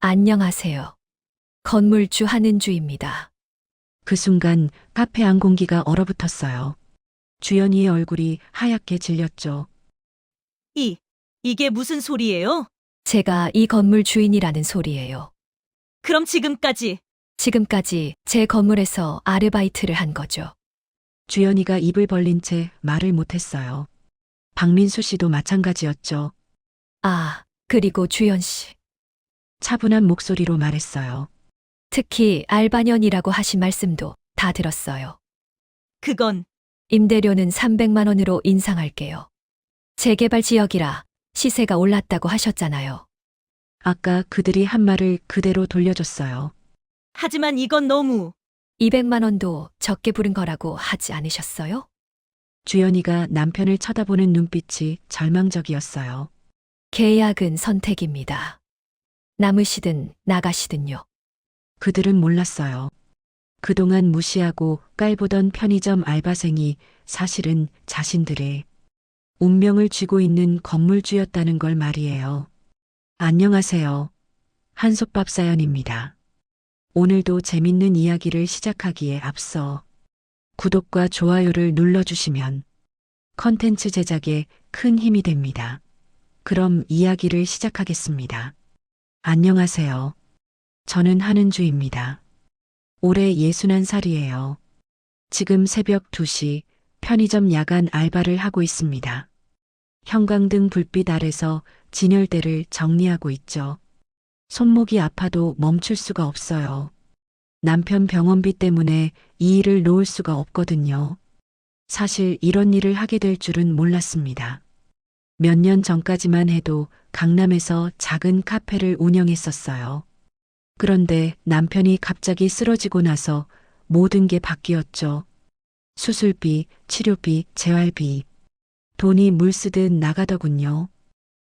안녕하세요. 건물주 한은주입니다. 그 순간 카페 안 공기가 얼어붙었어요. 주연이의 얼굴이 하얗게 질렸죠. 이게 무슨 소리예요? 제가 이 건물 주인이라는 소리예요. 그럼 지금까지 지금까지 제 건물에서 아르바이트를 한 거죠. 주연이가 입을 벌린 채 말을 못했어요. 박민수 씨도 마찬가지였죠. 아, 그리고 주연 씨. 차분한 목소리로 말했어요. 특히 알바년이라고 하신 말씀도 다 들었어요. 그건 임대료는 300만 원으로 인상할게요. 재개발 지역이라 시세가 올랐다고 하셨잖아요. 아까 그들이 한 말을 그대로 돌려줬어요. 하지만 이건 너무 200만 원도 적게 부른 거라고 하지 않으셨어요? 주연이가 남편을 쳐다보는 눈빛이 절망적이었어요. 계약은 선택입니다. 남으시든 나가시든요. 그들은 몰랐어요. 그동안 무시하고 깔보던 편의점 알바생이 사실은 자신들의 운명을 쥐고 있는 건물주였다는 걸 말이에요. 안녕하세요. 한솥밥 사연입니다. 오늘도 재밌는 이야기를 시작하기에 앞서 구독과 좋아요를 눌러주시면 컨텐츠 제작에 큰 힘이 됩니다. 그럼 이야기를 시작하겠습니다. 안녕하세요. 저는 한은주입니다. 올해 61살이에요. 지금 새벽 2시 편의점 야간 알바를 하고 있습니다. 형광등 불빛 아래서 진열대를 정리하고 있죠. 손목이 아파도 멈출 수가 없어요. 남편 병원비 때문에 이 일을 놓을 수가 없거든요. 사실 이런 일을 하게 될 줄은 몰랐습니다. 몇 년 전까지만 해도 강남에서 작은 카페를 운영했었어요. 그런데 남편이 갑자기 쓰러지고 나서 모든 게 바뀌었죠. 수술비, 치료비, 재활비. 돈이 물 쓰듯 나가더군요.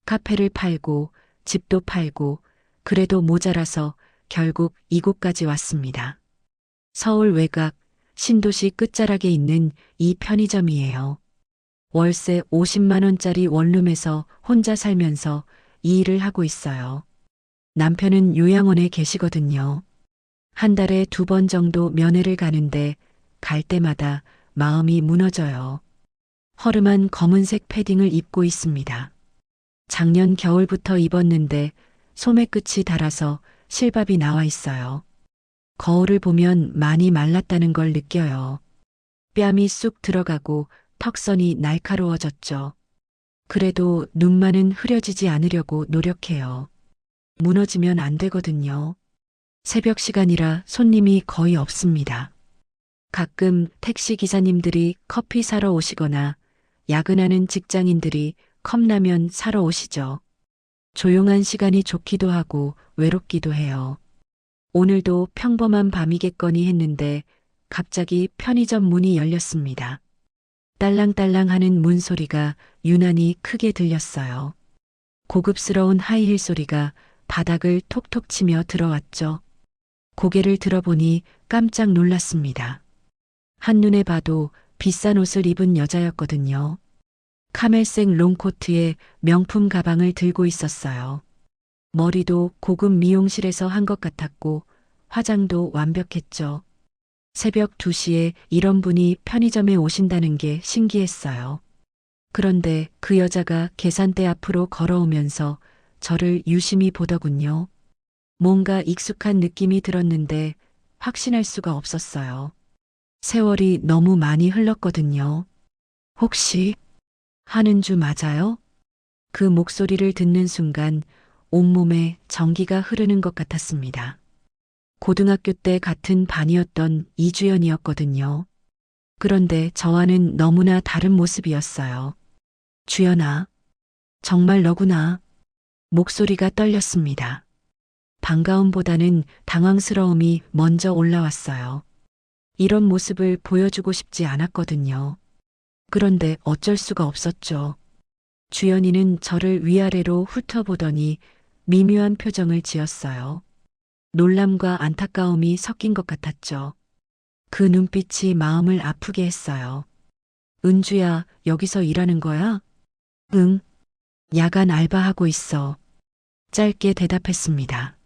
카페를 팔고 집도 팔고 그래도 모자라서 결국 이곳까지 왔습니다. 서울 외곽 신도시 끝자락에 있는 이 편의점이에요. 월세 50만 원짜리 원룸에서 혼자 살면서 이 일을 하고 있어요. 남편은 요양원에 계시거든요. 한 달에 2번 정도 면회를 가는데 갈 때마다 마음이 무너져요. 허름한 검은색 패딩을 입고 있습니다. 작년 겨울부터 입었는데 소매 끝이 닳아서 실밥이 나와 있어요. 거울을 보면 많이 말랐다는 걸 느껴요. 뺨이 쑥 들어가고 턱선이 날카로워졌죠. 그래도 눈만은 흐려지지 않으려고 노력해요. 무너지면 안 되거든요. 새벽 시간이라 손님이 거의 없습니다. 가끔 택시 기사님들이 커피 사러 오시거나 야근하는 직장인들이 컵라면 사러 오시죠. 조용한 시간이 좋기도 하고 외롭기도 해요. 오늘도 평범한 밤이겠거니 했는데 갑자기 편의점 문이 열렸습니다. 딸랑딸랑 하는 문 소리가 유난히 크게 들렸어요. 고급스러운 하이힐 소리가 바닥을 톡톡 치며 들어왔죠. 고개를 들어보니 깜짝 놀랐습니다. 한눈에 봐도 비싼 옷을 입은 여자였거든요. 카멜색 롱코트에 명품 가방을 들고 있었어요. 머리도 고급 미용실에서 한 것 같았고 화장도 완벽했죠. 새벽 2시에 이런 분이 편의점에 오신다는 게 신기했어요. 그런데 그 여자가 계산대 앞으로 걸어오면서 저를 유심히 보더군요. 뭔가 익숙한 느낌이 들었는데 확신할 수가 없었어요. 세월이 너무 많이 흘렀거든요. 혹시 한은주 맞아요? 그 목소리를 듣는 순간 온몸에 전기가 흐르는 것 같았습니다. 고등학교 때 같은 반이었던 이주연이었거든요. 그런데 저와는 너무나 다른 모습이었어요. 주연아, 정말 너구나. 목소리가 떨렸습니다. 반가움보다는 당황스러움이 먼저 올라왔어요. 이런 모습을 보여주고 싶지 않았거든요. 그런데 어쩔 수가 없었죠. 주연이는 저를 위아래로 훑어보더니 미묘한 표정을 지었어요. 놀람과 안타까움이 섞인 것 같았죠. 그 눈빛이 마음을 아프게 했어요. 은주야, 여기서 일하는 거야? 응. 야간 알바하고 있어. 짧게 대답했습니다.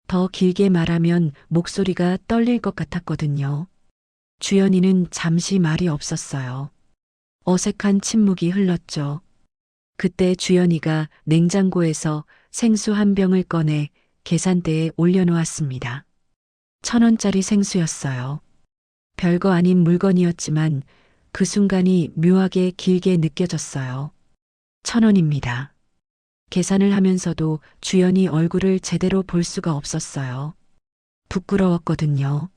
더 길게 말하면 목소리가 떨릴 것 같았거든요. 주연이는 잠시 말이 없었어요. 어색한 침묵이 흘렀죠. 그때 주연이가 냉장고에서 생수 한 병을 꺼내 계산대에 올려놓았습니다. 1,000원짜리 생수였어요. 별거 아닌 물건이었지만 그 순간이 묘하게 길게 느껴졌어요. 1,000원입니다. 계산을 하면서도 주연이 얼굴을 제대로 볼 수가 없었어요. 부끄러웠거든요.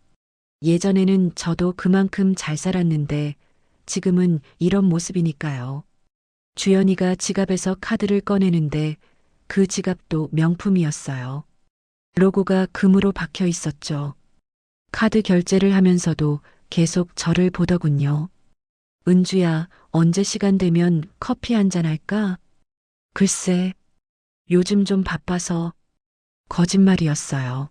예전에는 저도 그만큼 잘 살았는데 지금은 이런 모습이니까요. 주연이가 지갑에서 카드를 꺼내는데 그 지갑도 명품이었어요. 로고가 금으로 박혀 있었죠. 카드 결제를 하면서도 계속 저를 보더군요. 은주야, 언제 시간 되면 커피 한잔 할까? 글쎄, 요즘 좀 바빠서. 거짓말이었어요.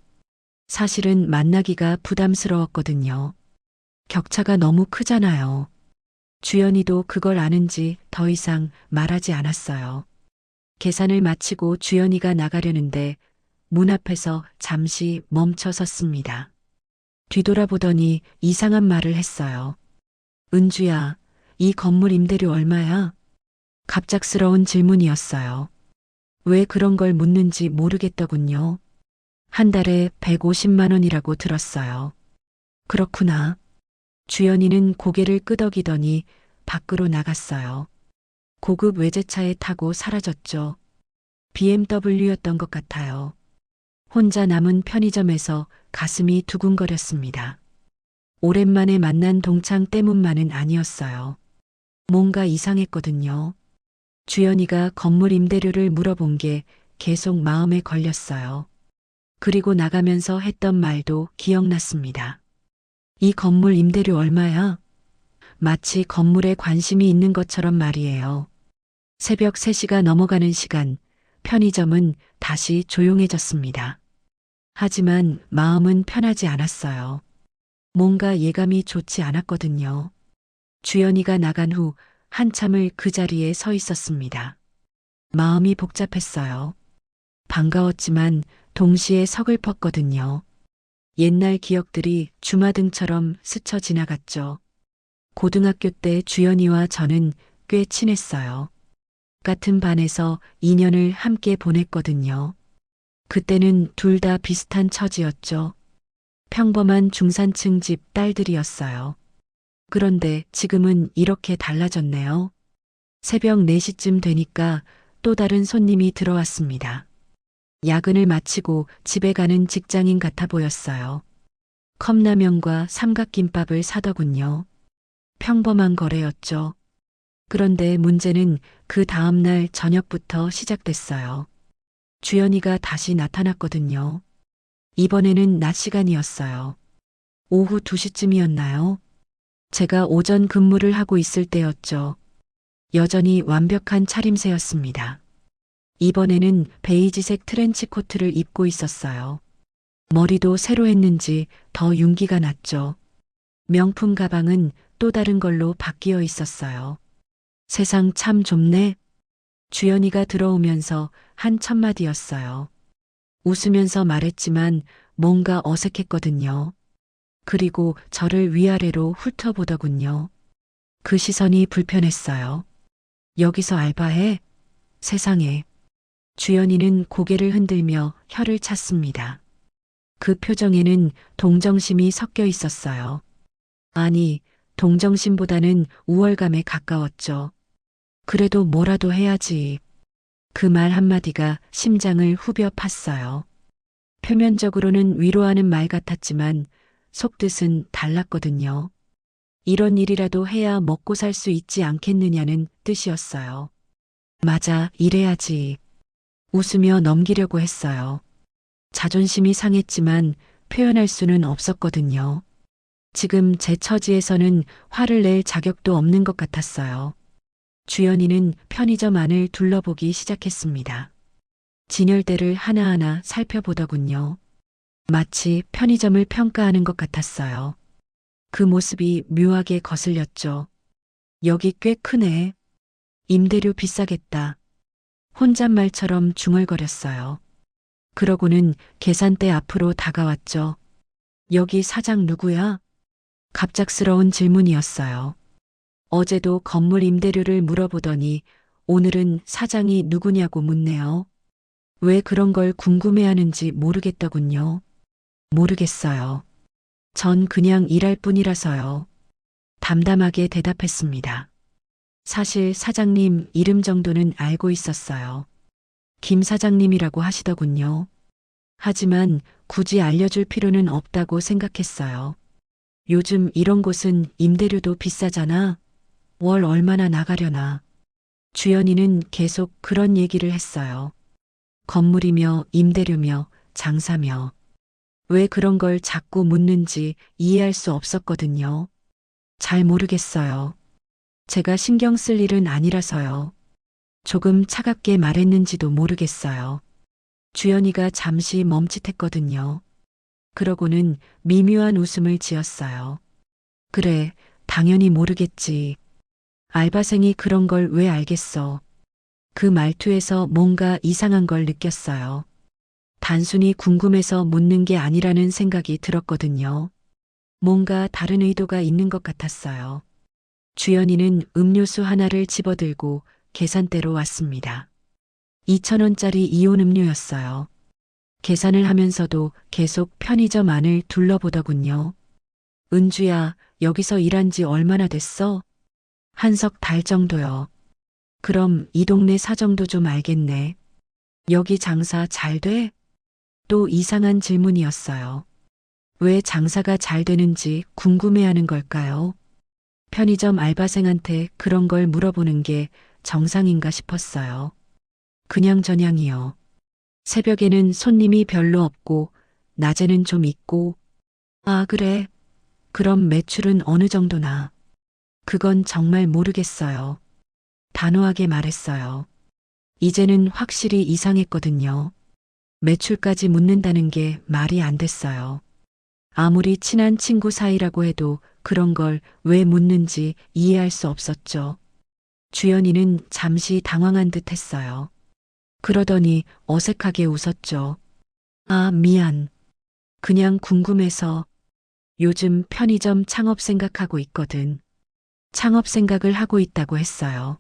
사실은 만나기가 부담스러웠거든요. 격차가 너무 크잖아요. 주연이도 그걸 아는지 더 이상 말하지 않았어요. 계산을 마치고 주연이가 나가려는데 문 앞에서 잠시 멈춰 섰습니다. 뒤돌아보더니 이상한 말을 했어요. 은주야, 이 건물 임대료 얼마야? 갑작스러운 질문이었어요. 왜 그런 걸 묻는지 모르겠더군요. 한 달에 150만 원이라고 들었어요. 그렇구나. 주연이는 고개를 끄덕이더니 밖으로 나갔어요. 고급 외제차에 타고 사라졌죠. BMW였던 것 같아요. 혼자 남은 편의점에서 가슴이 두근거렸습니다. 오랜만에 만난 동창 때문만은 아니었어요. 뭔가 이상했거든요. 주연이가 건물 임대료를 물어본 게 계속 마음에 걸렸어요. 그리고 나가면서 했던 말도 기억났습니다. 이 건물 임대료 얼마야? 마치 건물에 관심이 있는 것처럼 말이에요. 새벽 3시가 넘어가는 시간, 편의점은 다시 조용해졌습니다. 하지만 마음은 편하지 않았어요. 뭔가 예감이 좋지 않았거든요. 주연이가 나간 후 한참을 그 자리에 서 있었습니다. 마음이 복잡했어요. 반가웠지만 동시에 서글펐거든요. 옛날 기억들이 주마등처럼 스쳐 지나갔죠. 고등학교 때 주연이와 저는 꽤 친했어요. 같은 반에서 2년을 함께 보냈거든요. 그때는 둘 다 비슷한 처지였죠. 평범한 중산층 집 딸들이었어요. 그런데 지금은 이렇게 달라졌네요. 새벽 4시쯤 되니까 또 다른 손님이 들어왔습니다. 야근을 마치고 집에 가는 직장인 같아 보였어요. 컵라면과 삼각김밥을 사더군요. 평범한 거래였죠. 그런데 문제는 그 다음날 저녁부터 시작됐어요. 주연이가 다시 나타났거든요. 이번에는 낮 시간이었어요. 오후 2시쯤이었나요? 제가 오전 근무를 하고 있을 때였죠. 여전히 완벽한 차림새였습니다. 이번에는 베이지색 트렌치 코트를 입고 있었어요. 머리도 새로 했는지 더 윤기가 났죠. 명품 가방은 또 다른 걸로 바뀌어 있었어요. 세상 참 좁네. 주연이가 들어오면서 한 첫마디였어요. 웃으면서 말했지만 뭔가 어색했거든요. 그리고 저를 위아래로 훑어보더군요. 그 시선이 불편했어요. 여기서 알바해? 세상에. 주연이는 고개를 흔들며 혀를 찼습니다. 그 표정에는 동정심이 섞여 있었어요. 아니, 동정심보다는 우월감에 가까웠죠. 그래도 뭐라도 해야지. 그 말 한마디가 심장을 후벼 팠어요. 표면적으로는 위로하는 말 같았지만 속뜻은 달랐거든요. 이런 일이라도 해야 먹고 살 수 있지 않겠느냐는 뜻이었어요. 맞아, 이래야지. 웃으며 넘기려고 했어요. 자존심이 상했지만 표현할 수는 없었거든요. 지금 제 처지에서는 화를 낼 자격도 없는 것 같았어요. 주연이는 편의점 안을 둘러보기 시작했습니다. 진열대를 하나하나 살펴보더군요. 마치 편의점을 평가하는 것 같았어요. 그 모습이 묘하게 거슬렸죠. 여기 꽤 크네. 임대료 비싸겠다. 혼잣말처럼 중얼거렸어요. 그러고는 계산대 앞으로 다가왔죠. 여기 사장 누구야? 갑작스러운 질문이었어요. 어제도 건물 임대료를 물어보더니 오늘은 사장이 누구냐고 묻네요. 왜 그런 걸 궁금해하는지 모르겠더군요. 모르겠어요. 전 그냥 일할 뿐이라서요. 담담하게 대답했습니다. 사실 사장님 이름 정도는 알고 있었어요. 김 사장님이라고 하시더군요. 하지만 굳이 알려줄 필요는 없다고 생각했어요. 요즘 이런 곳은 임대료도 비싸잖아. 월 얼마나 나가려나. 주연이는 계속 그런 얘기를 했어요. 건물이며 임대료며 장사며. 왜 그런 걸 자꾸 묻는지 이해할 수 없었거든요. 잘 모르겠어요. 제가 신경 쓸 일은 아니라서요. 조금 차갑게 말했는지도 모르겠어요. 주연이가 잠시 멈칫했거든요. 그러고는 미묘한 웃음을 지었어요. 그래, 당연히 모르겠지. 알바생이 그런 걸 왜 알겠어. 그 말투에서 뭔가 이상한 걸 느꼈어요. 단순히 궁금해서 묻는 게 아니라는 생각이 들었거든요. 뭔가 다른 의도가 있는 것 같았어요. 주연이는 음료수 하나를 집어들고 계산대로 왔습니다. 2,000원짜리 이온 음료였어요. 계산을 하면서도 계속 편의점 안을 둘러보더군요. 은주야, 여기서 일한 지 얼마나 됐어? 한 석 달 정도요. 그럼 이 동네 사정도 좀 알겠네. 여기 장사 잘 돼? 또 이상한 질문이었어요. 왜 장사가 잘 되는지 궁금해하는 걸까요? 편의점 알바생한테 그런 걸 물어보는 게 정상인가 싶었어요. 그냥저냥이요. 새벽에는 손님이 별로 없고, 낮에는 좀 있고. 아, 그래. 그럼 매출은 어느 정도나? 그건 정말 모르겠어요. 단호하게 말했어요. 이제는 확실히 이상했거든요. 매출까지 묻는다는 게 말이 안 됐어요. 아무리 친한 친구 사이라고 해도 그런 걸 왜 묻는지 이해할 수 없었죠. 주연이는 잠시 당황한 듯 했어요. 그러더니 어색하게 웃었죠. 아, 미안. 그냥 궁금해서. 요즘 편의점 창업 생각하고 있거든. 창업 생각을 하고 있다고 했어요.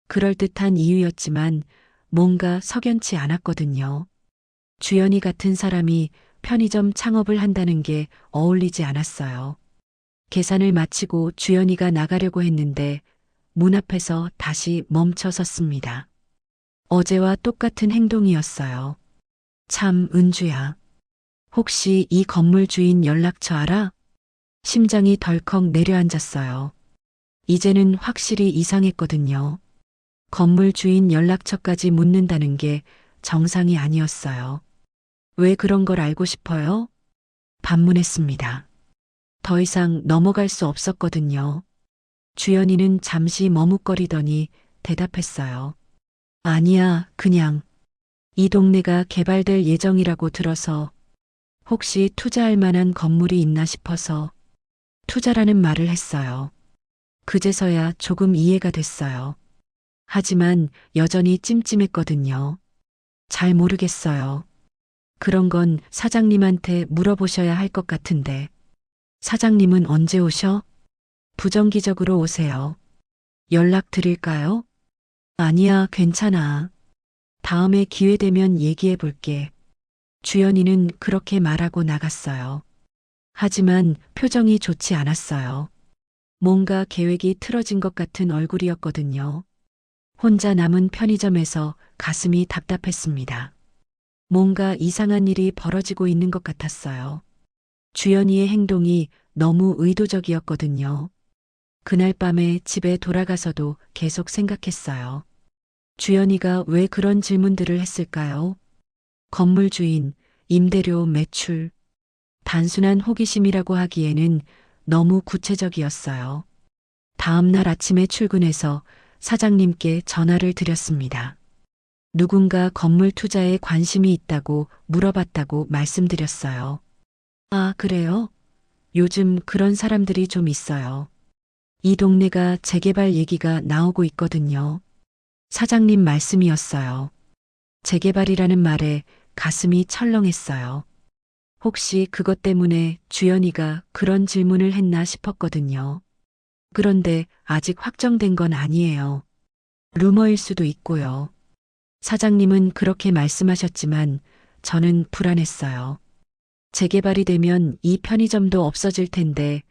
그럴듯한 이유였지만 뭔가 석연치 않았거든요. 주연이 같은 사람이 편의점 창업을 한다는 게 어울리지 않았어요. 계산을 마치고 주연이가 나가려고 했는데 문 앞에서 다시 멈춰 섰습니다. 어제와 똑같은 행동이었어요. 참, 은주야. 혹시 이 건물 주인 연락처 알아? 심장이 덜컥 내려앉았어요. 이제는 확실히 이상했거든요. 건물 주인 연락처까지 묻는다는 게 정상이 아니었어요. 왜 그런 걸 알고 싶어요? 반문했습니다. 더 이상 넘어갈 수 없었거든요. 주연이는 잠시 머뭇거리더니 대답했어요. 아니야, 그냥 이 동네가 개발될 예정이라고 들어서 혹시 투자할 만한 건물이 있나 싶어서 투자라는 말을 했어요. 그제서야 조금 이해가 됐어요. 하지만 여전히 찜찜했거든요. 잘 모르겠어요. 그런 건 사장님한테 물어보셔야 할 것 같은데. 사장님은 언제 오셔? 부정기적으로 오세요. 연락 드릴까요? 아니야, 괜찮아. 다음에 기회 되면 얘기해 볼게. 주연이는 그렇게 말하고 나갔어요. 하지만 표정이 좋지 않았어요. 뭔가 계획이 틀어진 것 같은 얼굴이었거든요. 혼자 남은 편의점에서 가슴이 답답했습니다. 뭔가 이상한 일이 벌어지고 있는 것 같았어요. 주연이의 행동이 너무 의도적이었거든요. 그날 밤에 집에 돌아가서도 계속 생각했어요. 주연이가 왜 그런 질문들을 했을까요? 건물 주인, 임대료, 매출. 단순한 호기심이라고 하기에는 너무 구체적이었어요. 다음 날 아침에 출근해서 사장님께 전화를 드렸습니다. 누군가 건물 투자에 관심이 있다고 물어봤다고 말씀드렸어요. 아, 그래요? 요즘 그런 사람들이 좀 있어요. 이 동네가 재개발 얘기가 나오고 있거든요. 사장님 말씀이었어요. 재개발이라는 말에 가슴이 철렁했어요. 혹시 그것 때문에 주연이가 그런 질문을 했나 싶었거든요. 그런데 아직 확정된 건 아니에요. 루머일 수도 있고요. 사장님은 그렇게 말씀하셨지만 저는 불안했어요. 재개발이 되면 이 편의점도 없어질 텐데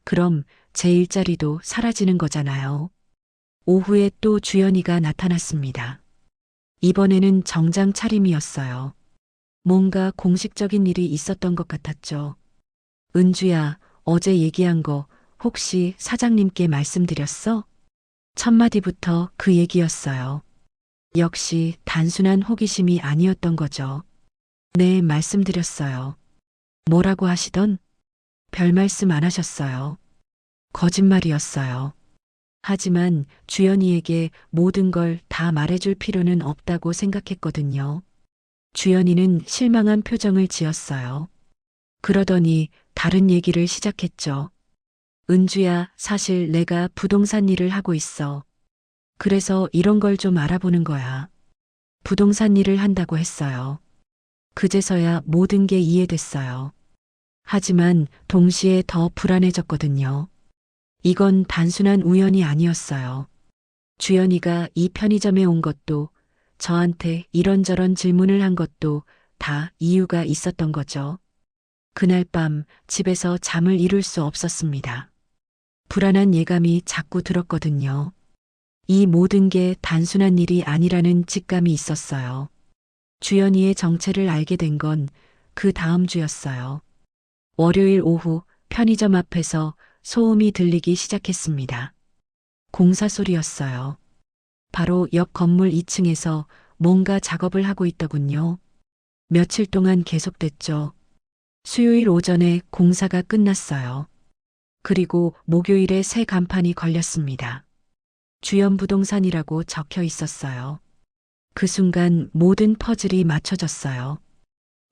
그럼 제 일자리도 사라지는 거잖아요. 오후에 또 주연이가 나타났습니다. 이번에는 정장 차림이었어요. 뭔가 공식적인 일이 있었던 것 같았죠. 은주야, 어제 얘기한 거 혹시 사장님께 말씀드렸어? 첫 마디부터 그 얘기였어요. 역시 단순한 호기심이 아니었던 거죠. 네, 말씀드렸어요. 뭐라고 하시던? 별 말씀 안 하셨어요. 거짓말이었어요. 하지만 주연이에게 모든 걸 다 말해줄 필요는 없다고 생각했거든요. 주연이는 실망한 표정을 지었어요. 그러더니 다른 얘기를 시작했죠. 은주야, 사실 내가 부동산 일을 하고 있어. 그래서 이런 걸 좀 알아보는 거야. 부동산 일을 한다고 했어요. 그제서야 모든 게 이해됐어요. 하지만 동시에 더 불안해졌거든요. 이건 단순한 우연이 아니었어요. 주연이가 이 편의점에 온 것도 저한테 이런저런 질문을 한 것도 다 이유가 있었던 거죠. 그날 밤 집에서 잠을 이룰 수 없었습니다. 불안한 예감이 자꾸 들었거든요. 이 모든 게 단순한 일이 아니라는 직감이 있었어요. 주연이의 정체를 알게 된 건 그 다음 주였어요. 월요일 오후 편의점 앞에서 소음이 들리기 시작했습니다. 공사 소리였어요. 바로 옆 건물 2층에서 뭔가 작업을 하고 있더군요. 며칠 동안 계속됐죠. 수요일 오전에 공사가 끝났어요. 그리고 목요일에 새 간판이 걸렸습니다. 주연부동산이라고 적혀 있었어요. 그 순간 모든 퍼즐이 맞춰졌어요.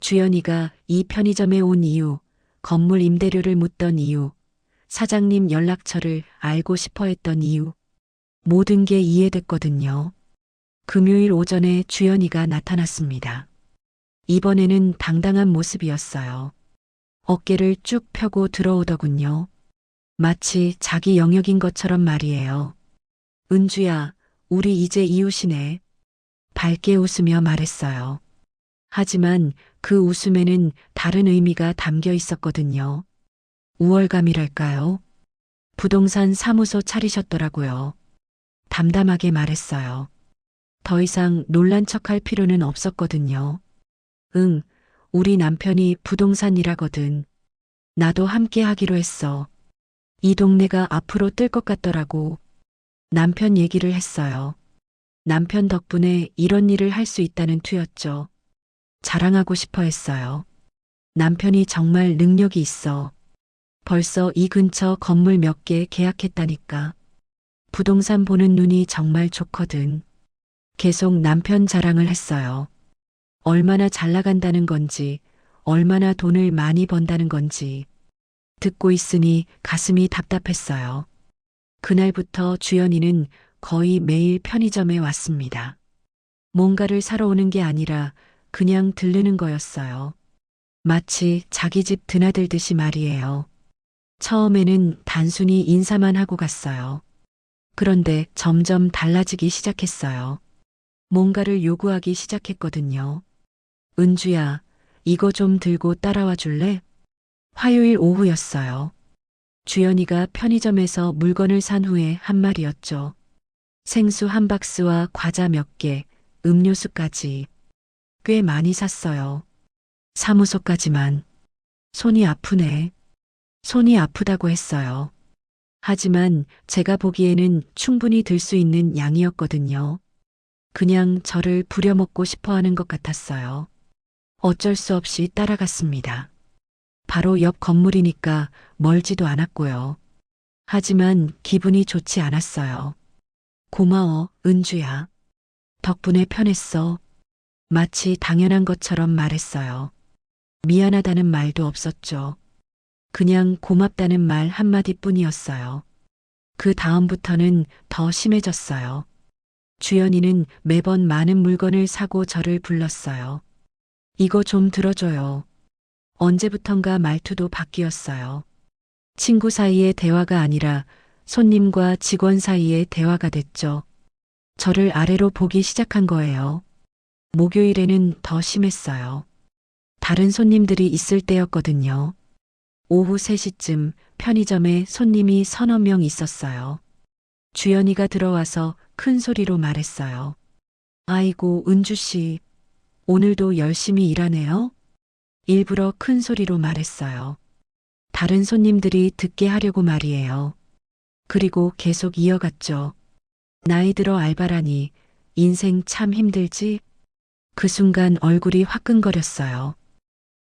주연이가 이 편의점에 온 이유, 건물 임대료를 묻던 이유, 사장님 연락처를 알고 싶어 했던 이유, 모든 게 이해됐거든요. 금요일 오전에 주연이가 나타났습니다. 이번에는 당당한 모습이었어요. 어깨를 쭉 펴고 들어오더군요. 마치 자기 영역인 것처럼 말이에요. 은주야, 우리 이제 이웃이네. 밝게 웃으며 말했어요. 하지만 그 웃음에는 다른 의미가 담겨 있었거든요. 우월감이랄까요? 부동산 사무소 차리셨더라고요. 담담하게 말했어요. 더 이상 놀란 척할 필요는 없었거든요. 응, 우리 남편이 부동산 일하거든. 나도 함께 하기로 했어. 이 동네가 앞으로 뜰 것 같더라고. 남편 얘기를 했어요. 남편 덕분에 이런 일을 할 수 있다는 투였죠. 자랑하고 싶어 했어요. 남편이 정말 능력이 있어. 벌써 이 근처 건물 몇 개 계약했다니까. 부동산 보는 눈이 정말 좋거든. 계속 남편 자랑을 했어요. 얼마나 잘 나간다는 건지, 얼마나 돈을 많이 번다는 건지. 듣고 있으니 가슴이 답답했어요. 그날부터 주연이는 거의 매일 편의점에 왔습니다. 뭔가를 사러 오는 게 아니라 그냥 들르는 거였어요. 마치 자기 집 드나들듯이 말이에요. 처음에는 단순히 인사만 하고 갔어요. 그런데 점점 달라지기 시작했어요. 뭔가를 요구하기 시작했거든요. 은주야, 이거 좀 들고 따라와 줄래? 화요일 오후였어요. 주연이가 편의점에서 물건을 산 후에 한 말이었죠. 생수 한 박스와 과자 몇 개, 음료수까지. 꽤 많이 샀어요. 사무소까지만. 손이 아프네. 손이 아프다고 했어요. 하지만 제가 보기에는 충분히 들 수 있는 양이었거든요. 그냥 저를 부려먹고 싶어 하는 것 같았어요. 어쩔 수 없이 따라갔습니다. 바로 옆 건물이니까 멀지도 않았고요. 하지만 기분이 좋지 않았어요. 고마워, 은주야. 덕분에 편했어. 마치 당연한 것처럼 말했어요. 미안하다는 말도 없었죠. 그냥 고맙다는 말 한마디뿐이었어요. 그 다음부터는 더 심해졌어요. 주연이는 매번 많은 물건을 사고 저를 불렀어요. 이거 좀 들어줘요. 언제부턴가 말투도 바뀌었어요. 친구 사이의 대화가 아니라 손님과 직원 사이의 대화가 됐죠. 저를 아래로 보기 시작한 거예요. 목요일에는 더 심했어요. 다른 손님들이 있을 때였거든요. 오후 3시쯤 편의점에 손님이 서너 명 있었어요. 주연이가 들어와서 큰 소리로 말했어요. 아이고, 은주 씨. 오늘도 열심히 일하네요? 일부러 큰 소리로 말했어요. 다른 손님들이 듣게 하려고 말이에요. 그리고 계속 이어갔죠. 나이 들어 알바라니 인생 참 힘들지? 그 순간 얼굴이 화끈거렸어요.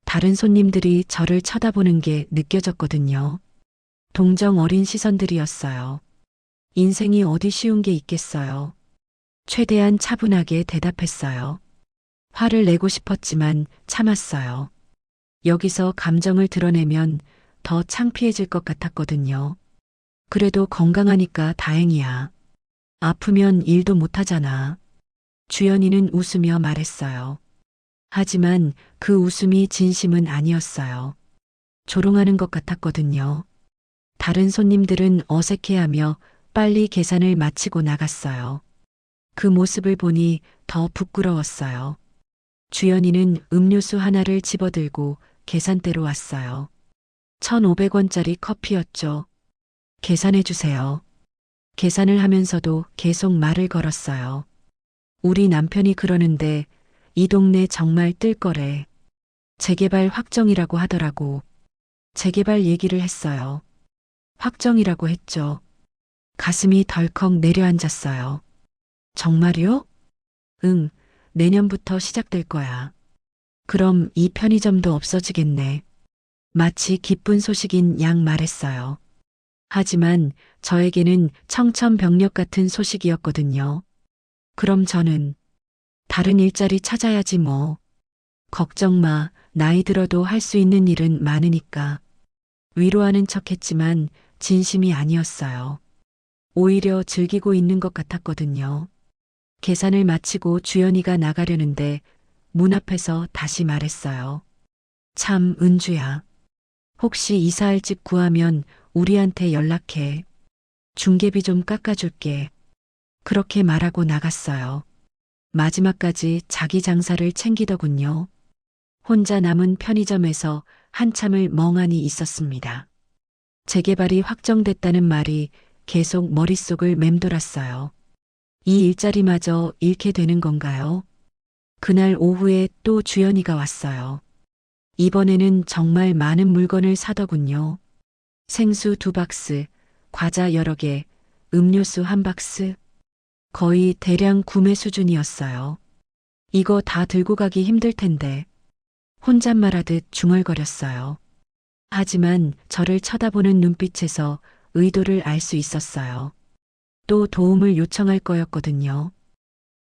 다른 손님들이 저를 쳐다보는 게 느껴졌거든요. 동정 어린 시선들이었어요. 인생이 어디 쉬운 게 있겠어요. 최대한 차분하게 대답했어요. 화를 내고 싶었지만 참았어요. 여기서 감정을 드러내면 더 창피해질 것 같았거든요. 그래도 건강하니까 다행이야. 아프면 일도 못하잖아. 주연이는 웃으며 말했어요. 하지만 그 웃음이 진심은 아니었어요. 조롱하는 것 같았거든요. 다른 손님들은 어색해하며 빨리 계산을 마치고 나갔어요. 그 모습을 보니 더 부끄러웠어요. 주연이는 음료수 하나를 집어들고 계산대로 왔어요. 1,500원짜리 커피였죠. 계산해 주세요. 계산을 하면서도 계속 말을 걸었어요. 우리 남편이 그러는데 이 동네 정말 뜰 거래. 재개발 확정이라고 하더라고. 재개발 얘기를 했어요. 확정이라고 했죠. 가슴이 덜컥 내려앉았어요. 정말요? 응, 내년부터 시작될 거야. 그럼 이 편의점도 없어지겠네. 마치 기쁜 소식인 양 말했어요. 하지만 저에게는 청천벽력 같은 소식이었거든요. 그럼 저는 다른 일자리 찾아야지 뭐. 걱정 마, 나이 들어도 할 수 있는 일은 많으니까. 위로하는 척했지만 진심이 아니었어요. 오히려 즐기고 있는 것 같았거든요. 계산을 마치고 주연이가 나가려는데 문 앞에서 다시 말했어요. 참, 은주야. 혹시 이사할 집 구하면 우리한테 연락해. 중개비 좀 깎아줄게. 그렇게 말하고 나갔어요. 마지막까지 자기 장사를 챙기더군요. 혼자 남은 편의점에서 한참을 멍하니 있었습니다. 재개발이 확정됐다는 말이 계속 머릿속을 맴돌았어요. 이 일자리마저 잃게 되는 건가요? 그날 오후에 또 주연이가 왔어요. 이번에는 정말 많은 물건을 사더군요. 생수 2박스, 과자 여러 개, 음료수 1박스. 거의 대량 구매 수준이었어요. 이거 다 들고 가기 힘들 텐데. 혼잣말하듯 중얼거렸어요. 하지만 저를 쳐다보는 눈빛에서 의도를 알 수 있었어요. 또 도움을 요청할 거였거든요.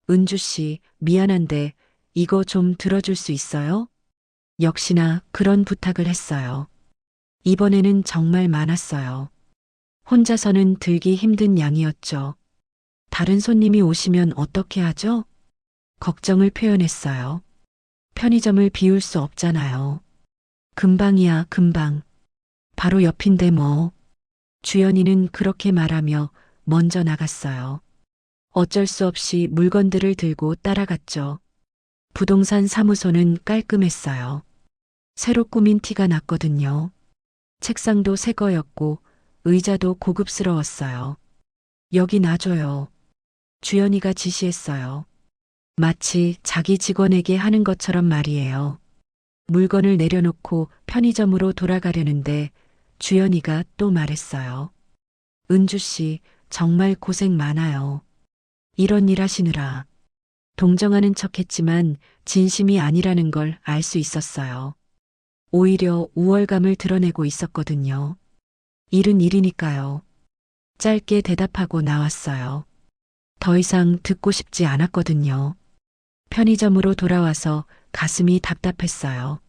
은주 씨, 미안한데 이거 좀 들어줄 수 있어요? 역시나 그런 부탁을 했어요. 이번에는 정말 많았어요. 혼자서는 들기 힘든 양이었죠. 다른 손님이 오시면 어떻게 하죠? 걱정을 표현했어요. 편의점을 비울 수 없잖아요. 금방이야, 금방. 바로 옆인데 뭐. 주연이는 그렇게 말하며 먼저 나갔어요. 어쩔 수 없이 물건들을 들고 따라갔죠. 부동산 사무소는 깔끔했어요. 새로 꾸민 티가 났거든요. 책상도 새 거였고 의자도 고급스러웠어요. 여기 놔줘요. 주연이가 지시했어요. 마치 자기 직원에게 하는 것처럼 말이에요. 물건을 내려놓고 편의점으로 돌아가려는데 주연이가 또 말했어요. 은주 씨, 정말 고생 많아요. 이런 일 하시느라. 동정하는 척했지만 진심이 아니라는 걸 알 수 있었어요. 오히려 우월감을 드러내고 있었거든요. 일은 일이니까요. 짧게 대답하고 나왔어요. 더 이상 듣고 싶지 않았거든요. 편의점으로 돌아와서 가슴이 답답했어요.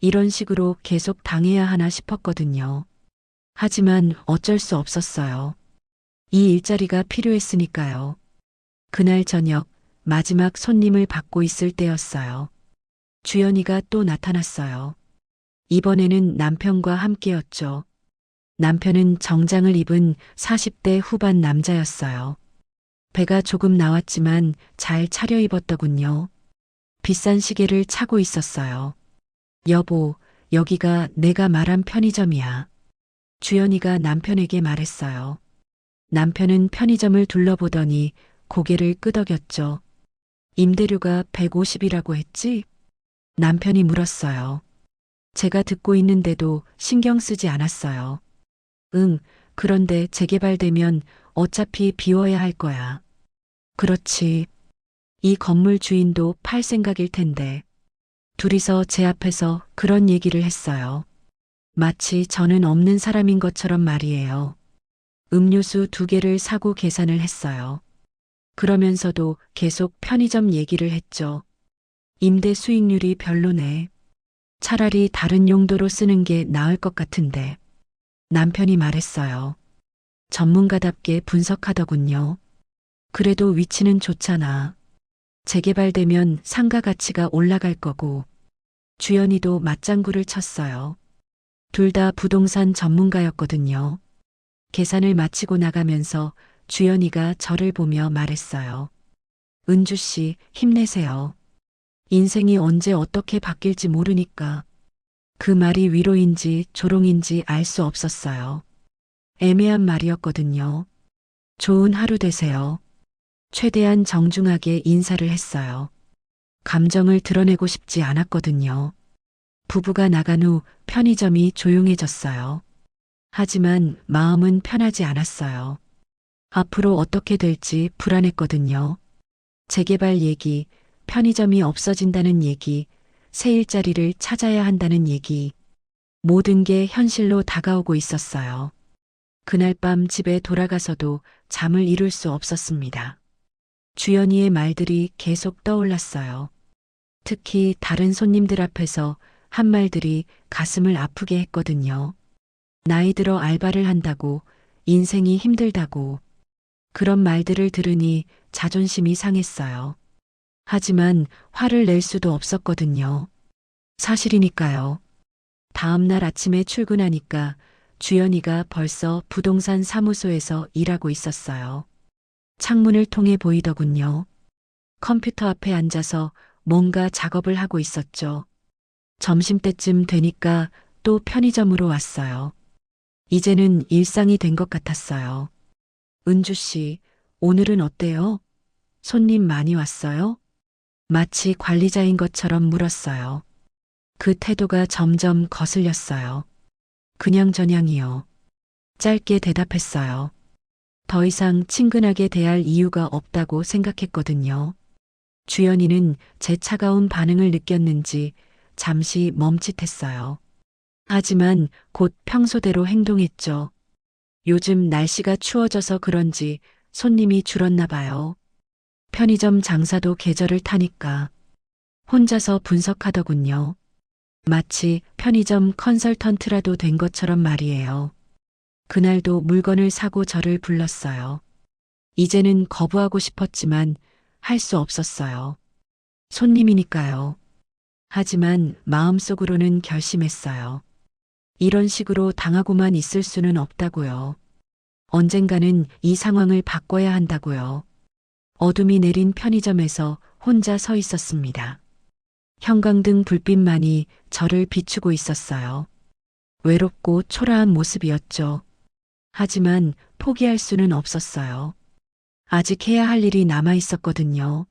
이런 식으로 계속 당해야 하나 싶었거든요. 하지만 어쩔 수 없었어요. 이 일자리가 필요했으니까요. 그날 저녁 마지막 손님을 받고 있을 때였어요. 주연이가 또 나타났어요. 이번에는 남편과 함께였죠. 남편은 정장을 입은 40대 후반 남자였어요. 배가 조금 나왔지만 잘 차려입었더군요. 비싼 시계를 차고 있었어요. 여보, 여기가 내가 말한 편의점이야. 주연이가 남편에게 말했어요. 남편은 편의점을 둘러보더니 고개를 끄덕였죠. 임대료가 150이라고 했지? 남편이 물었어요. 제가 듣고 있는데도 신경 쓰지 않았어요. 응, 그런데 재개발되면 어차피 비워야 할 거야. 그렇지. 이 건물 주인도 팔 생각일 텐데. 둘이서 제 앞에서 그런 얘기를 했어요. 마치 저는 없는 사람인 것처럼 말이에요. 음료수 2개를 사고 계산을 했어요. 그러면서도 계속 편의점 얘기를 했죠. 임대 수익률이 별로네. 차라리 다른 용도로 쓰는 게 나을 것 같은데. 남편이 말했어요. 전문가답게 분석하더군요. 그래도 위치는 좋잖아. 재개발되면 상가 가치가 올라갈 거고. 주연이도 맞장구를 쳤어요. 둘 다 부동산 전문가였거든요. 계산을 마치고 나가면서 주연이가 저를 보며 말했어요. 은주 씨, 힘내세요. 인생이 언제 어떻게 바뀔지 모르니까. 그 말이 위로인지 조롱인지 알 수 없었어요. 애매한 말이었거든요. 좋은 하루 되세요. 최대한 정중하게 인사를 했어요. 감정을 드러내고 싶지 않았거든요. 부부가 나간 후 편의점이 조용해졌어요. 하지만 마음은 편하지 않았어요. 앞으로 어떻게 될지 불안했거든요. 재개발 얘기, 편의점이 없어진다는 얘기, 새 일자리를 찾아야 한다는 얘기. 모든 게 현실로 다가오고 있었어요. 그날 밤 집에 돌아가서도 잠을 이룰 수 없었습니다. 주연이의 말들이 계속 떠올랐어요. 특히 다른 손님들 앞에서 한 말들이 가슴을 아프게 했거든요. 나이 들어 알바를 한다고, 인생이 힘들다고. 그런 말들을 들으니 자존심이 상했어요. 하지만 화를 낼 수도 없었거든요. 사실이니까요. 다음 날 아침에 출근하니까 주연이가 벌써 부동산 사무소에서 일하고 있었어요. 창문을 통해 보이더군요. 컴퓨터 앞에 앉아서 뭔가 작업을 하고 있었죠. 점심때쯤 되니까 또 편의점으로 왔어요. 이제는 일상이 된 것 같았어요. 은주 씨, 오늘은 어때요? 손님 많이 왔어요? 마치 관리자인 것처럼 물었어요. 그 태도가 점점 거슬렸어요. 그냥저냥이요. 짧게 대답했어요. 더 이상 친근하게 대할 이유가 없다고 생각했거든요. 주연이는 제 차가운 반응을 느꼈는지 잠시 멈칫했어요. 하지만 곧 평소대로 행동했죠. 요즘 날씨가 추워져서 그런지 손님이 줄었나 봐요. 편의점 장사도 계절을 타니까 혼자서 분석하더군요. 마치 편의점 컨설턴트라도 된 것처럼 말이에요. 그날도 물건을 사고 저를 불렀어요. 이제는 거부하고 싶었지만 할 수 없었어요. 손님이니까요. 하지만 마음속으로는 결심했어요. 이런 식으로 당하고만 있을 수는 없다고요. 언젠가는 이 상황을 바꿔야 한다고요. 어둠이 내린 편의점에서 혼자 서 있었습니다. 형광등 불빛만이 저를 비추고 있었어요. 외롭고 초라한 모습이었죠. 하지만 포기할 수는 없었어요. 아직 해야 할 일이 남아 있었거든요.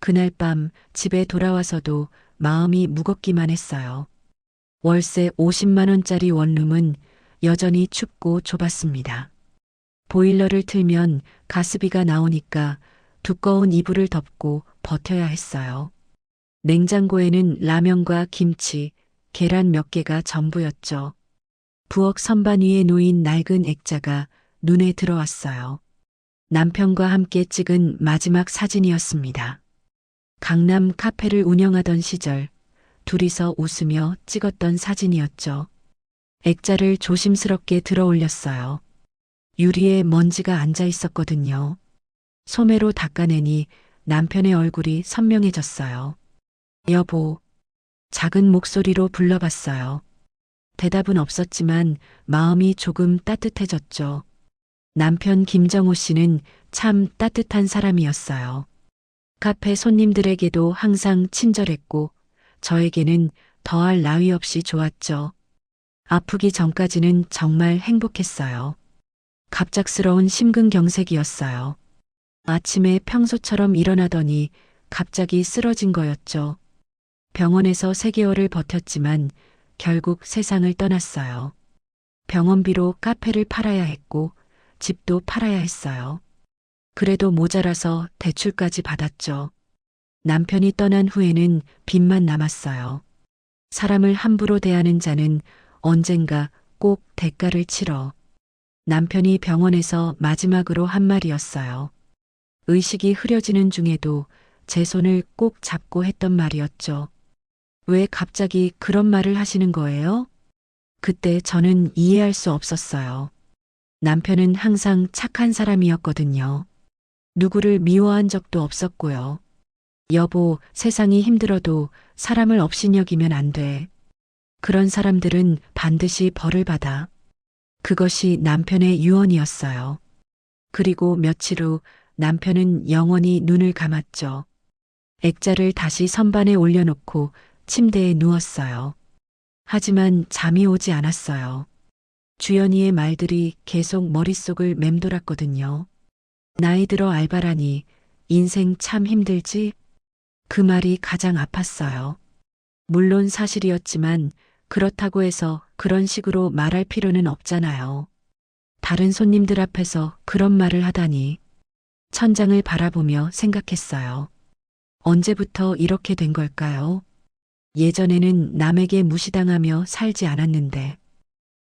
그날 밤 집에 돌아와서도 마음이 무겁기만 했어요. 월세 50만 원짜리 원룸은 여전히 춥고 좁았습니다. 보일러를 틀면 가스비가 나오니까 두꺼운 이불을 덮고 버텨야 했어요. 냉장고에는 라면과 김치, 계란 몇 개가 전부였죠. 부엌 선반 위에 놓인 낡은 액자가 눈에 들어왔어요. 남편과 함께 찍은 마지막 사진이었습니다. 강남 카페를 운영하던 시절 둘이서 웃으며 찍었던 사진이었죠. 액자를 조심스럽게 들어 올렸어요. 유리에 먼지가 앉아 있었거든요. 소매로 닦아내니 남편의 얼굴이 선명해졌어요. 여보, 작은 목소리로 불러봤어요. 대답은 없었지만 마음이 조금 따뜻해졌죠. 남편 김정호 씨는 참 따뜻한 사람이었어요. 카페 손님들에게도 항상 친절했고 저에게는 더할 나위 없이 좋았죠. 아프기 전까지는 정말 행복했어요. 갑작스러운 심근경색이었어요. 아침에 평소처럼 일어나더니 갑자기 쓰러진 거였죠. 병원에서 3개월을 버텼지만 결국 세상을 떠났어요. 병원비로 카페를 팔아야 했고 집도 팔아야 했어요. 그래도 모자라서 대출까지 받았죠. 남편이 떠난 후에는 빚만 남았어요. 사람을 함부로 대하는 자는 언젠가 꼭 대가를 치러. 남편이 병원에서 마지막으로 한 말이었어요. 의식이 흐려지는 중에도 제 손을 꼭 잡고 했던 말이었죠. 왜 갑자기 그런 말을 하시는 거예요? 그때 저는 이해할 수 없었어요. 남편은 항상 착한 사람이었거든요. 누구를 미워한 적도 없었고요. 여보, 세상이 힘들어도 사람을 업신여기면 안 돼. 그런 사람들은 반드시 벌을 받아. 그것이 남편의 유언이었어요. 그리고 며칠 후 남편은 영원히 눈을 감았죠. 액자를 다시 선반에 올려놓고 침대에 누웠어요. 하지만 잠이 오지 않았어요. 주연이의 말들이 계속 머릿속을 맴돌았거든요. 나이 들어 알바라니 인생 참 힘들지? 그 말이 가장 아팠어요. 물론 사실이었지만 그렇다고 해서 그런 식으로 말할 필요는 없잖아요. 다른 손님들 앞에서 그런 말을 하다니. 천장을 바라보며 생각했어요. 언제부터 이렇게 된 걸까요? 예전에는 남에게 무시당하며 살지 않았는데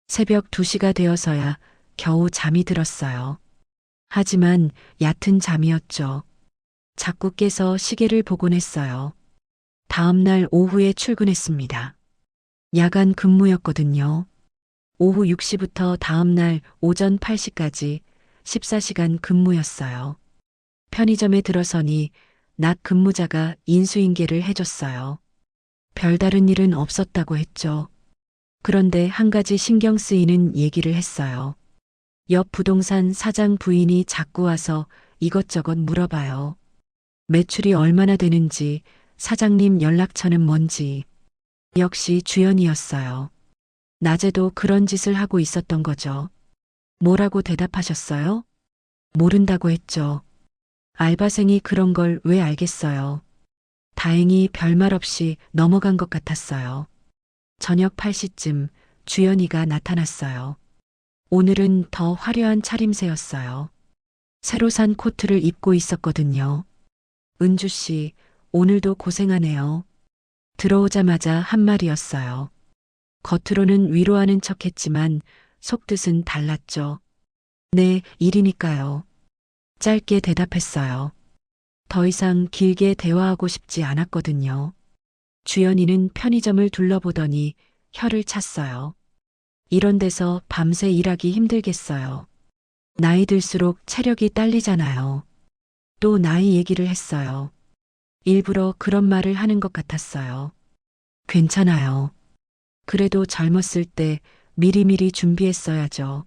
새벽 2시가 되어서야 겨우 잠이 들었어요. 하지만 얕은 잠이었죠. 자꾸 깨서 시계를 보곤 했어요. 다음 날 오후에 출근했습니다. 야간 근무였거든요. 오후 6시부터 다음 날 오전 8시까지 14시간 근무였어요. 편의점에 들어서니 낮 근무자가 인수인계를 해줬어요. 별다른 일은 없었다고 했죠. 그런데 한 가지 신경 쓰이는 얘기를 했어요. 옆 부동산 사장 부인이 자꾸 와서 이것저것 물어봐요. 매출이 얼마나 되는지, 사장님 연락처는 뭔지. 역시 주연이었어요. 낮에도 그런 짓을 하고 있었던 거죠. 뭐라고 대답하셨어요? 모른다고 했죠. 알바생이 그런 걸 왜 알겠어요. 다행히 별말 없이 넘어간 것 같았어요. 저녁 8시쯤 주연이가 나타났어요. 오늘은 더 화려한 차림새였어요. 새로 산 코트를 입고 있었거든요. 은주 씨, 오늘도 고생하네요. 들어오자마자 한 말이었어요. 겉으로는 위로하는 척 했지만 속뜻은 달랐죠. 네, 일이니까요. 짧게 대답했어요. 더 이상 길게 대화하고 싶지 않았거든요. 주연이는 편의점을 둘러보더니 혀를 찼어요. 이런 데서 밤새 일하기 힘들겠어요. 나이 들수록 체력이 딸리잖아요. 또 나이 얘기를 했어요. 일부러 그런 말을 하는 것 같았어요. 괜찮아요. 그래도 젊었을 때 미리미리 준비했어야죠.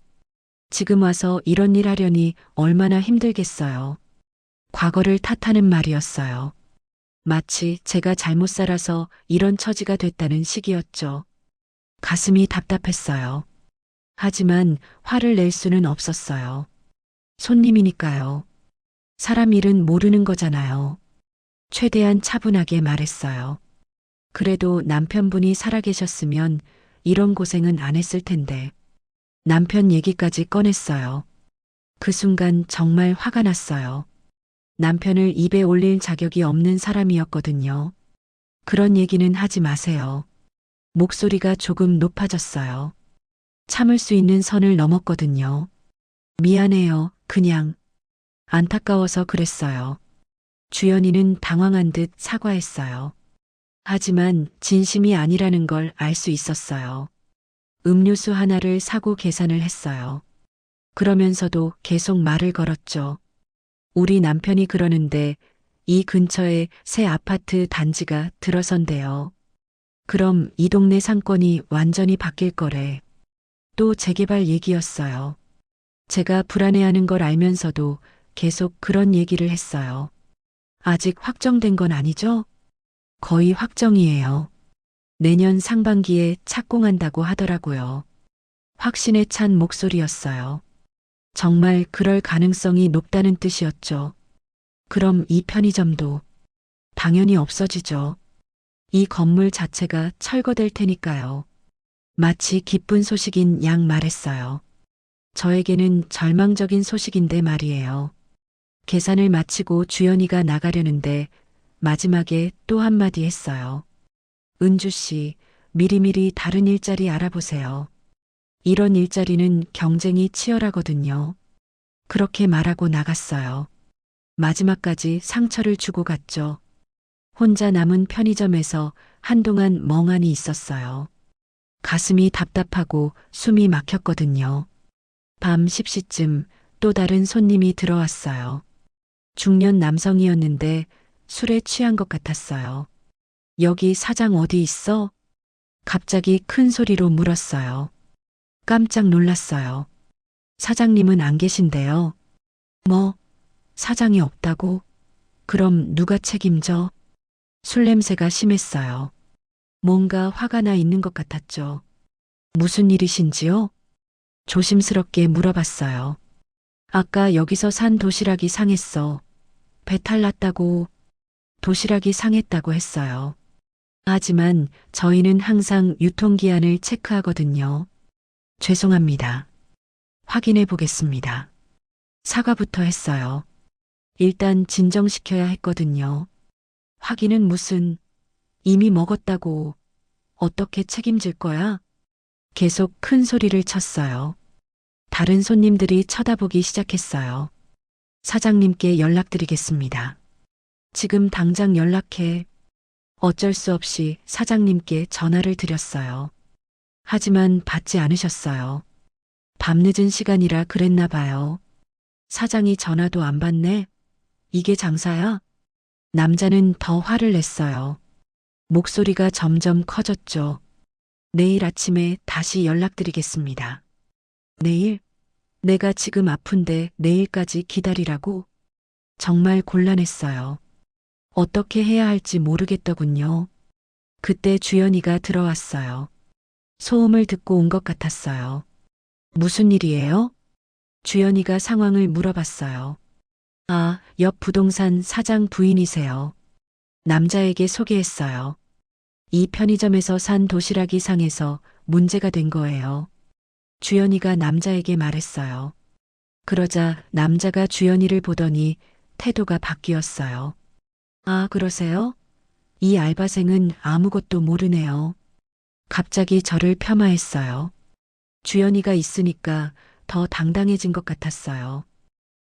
지금 와서 이런 일 하려니 얼마나 힘들겠어요. 과거를 탓하는 말이었어요. 마치 제가 잘못 살아서 이런 처지가 됐다는 식이었죠. 가슴이 답답했어요. 하지만 화를 낼 수는 없었어요. 손님이니까요. 사람 일은 모르는 거잖아요. 최대한 차분하게 말했어요. 그래도 남편분이 살아계셨으면 이런 고생은 안 했을 텐데. 남편 얘기까지 꺼냈어요. 그 순간 정말 화가 났어요. 남편을 입에 올릴 자격이 없는 사람이었거든요. 그런 얘기는 하지 마세요. 목소리가 조금 높아졌어요. 참을 수 있는 선을 넘었거든요. 미안해요, 그냥. 안타까워서 그랬어요. 주연이는 당황한 듯 사과했어요. 하지만 진심이 아니라는 걸 알 수 있었어요. 음료수 하나를 사고 계산을 했어요. 그러면서도 계속 말을 걸었죠. 우리 남편이 그러는데 이 근처에 새 아파트 단지가 들어선대요. 그럼 이 동네 상권이 완전히 바뀔 거래. 또 재개발 얘기였어요. 제가 불안해하는 걸 알면서도 계속 그런 얘기를 했어요. 아직 확정된 건 아니죠? 거의 확정이에요. 내년 상반기에 착공한다고 하더라고요. 확신에 찬 목소리였어요. 정말 그럴 가능성이 높다는 뜻이었죠. 그럼 이 편의점도 당연히 없어지죠. 이 건물 자체가 철거될 테니까요. 마치 기쁜 소식인 양 말했어요. 저에게는 절망적인 소식인데 말이에요. 계산을 마치고 주연이가 나가려는데 마지막에 또 한마디 했어요. 은주 씨, 미리미리 다른 일자리 알아보세요. 이런 일자리는 경쟁이 치열하거든요. 그렇게 말하고 나갔어요. 마지막까지 상처를 주고 갔죠. 혼자 남은 편의점에서 한동안 멍하니 있었어요. 가슴이 답답하고 숨이 막혔거든요. 밤 10시쯤 또 다른 손님이 들어왔어요. 중년 남성이었는데 술에 취한 것 같았어요. 여기 사장 어디 있어? 갑자기 큰 소리로 물었어요. 깜짝 놀랐어요. 사장님은 안 계신데요. 뭐, 사장이 없다고? 그럼 누가 책임져? 술 냄새가 심했어요. 뭔가 화가 나 있는 것 같았죠. 무슨 일이신지요? 조심스럽게 물어봤어요. 아까 여기서 산 도시락이 상했어. 배탈 났다고, 도시락이 상했다고 했어요. 하지만 저희는 항상 유통기한을 체크하거든요. 죄송합니다. 확인해 보겠습니다. 사과부터 했어요. 일단 진정시켜야 했거든요. 확인은 무슨, 이미 먹었다고, 어떻게 책임질 거야? 계속 큰 소리를 쳤어요. 다른 손님들이 쳐다보기 시작했어요. 사장님께 연락드리겠습니다. 지금 당장 연락해. 어쩔 수 없이 사장님께 전화를 드렸어요. 하지만 받지 않으셨어요. 밤늦은 시간이라 그랬나 봐요. 사장이 전화도 안 받네? 이게 장사야? 남자는 더 화를 냈어요. 목소리가 점점 커졌죠. 내일 아침에 다시 연락드리겠습니다. 내일? 내가 지금 아픈데 내일까지 기다리라고? 정말 곤란했어요. 어떻게 해야 할지 모르겠더군요. 그때 주연이가 들어왔어요. 소음을 듣고 온 것 같았어요. 무슨 일이에요? 주연이가 상황을 물어봤어요. 아, 옆 부동산 사장 부인이세요. 남자에게 소개했어요. 이 편의점에서 산 도시락이 상해서 문제가 된 거예요. 주연이가 남자에게 말했어요. 그러자 남자가 주연이를 보더니 태도가 바뀌었어요. 아, 그러세요? 이 알바생은 아무것도 모르네요. 갑자기 저를 폄하했어요. 주연이가 있으니까 더 당당해진 것 같았어요.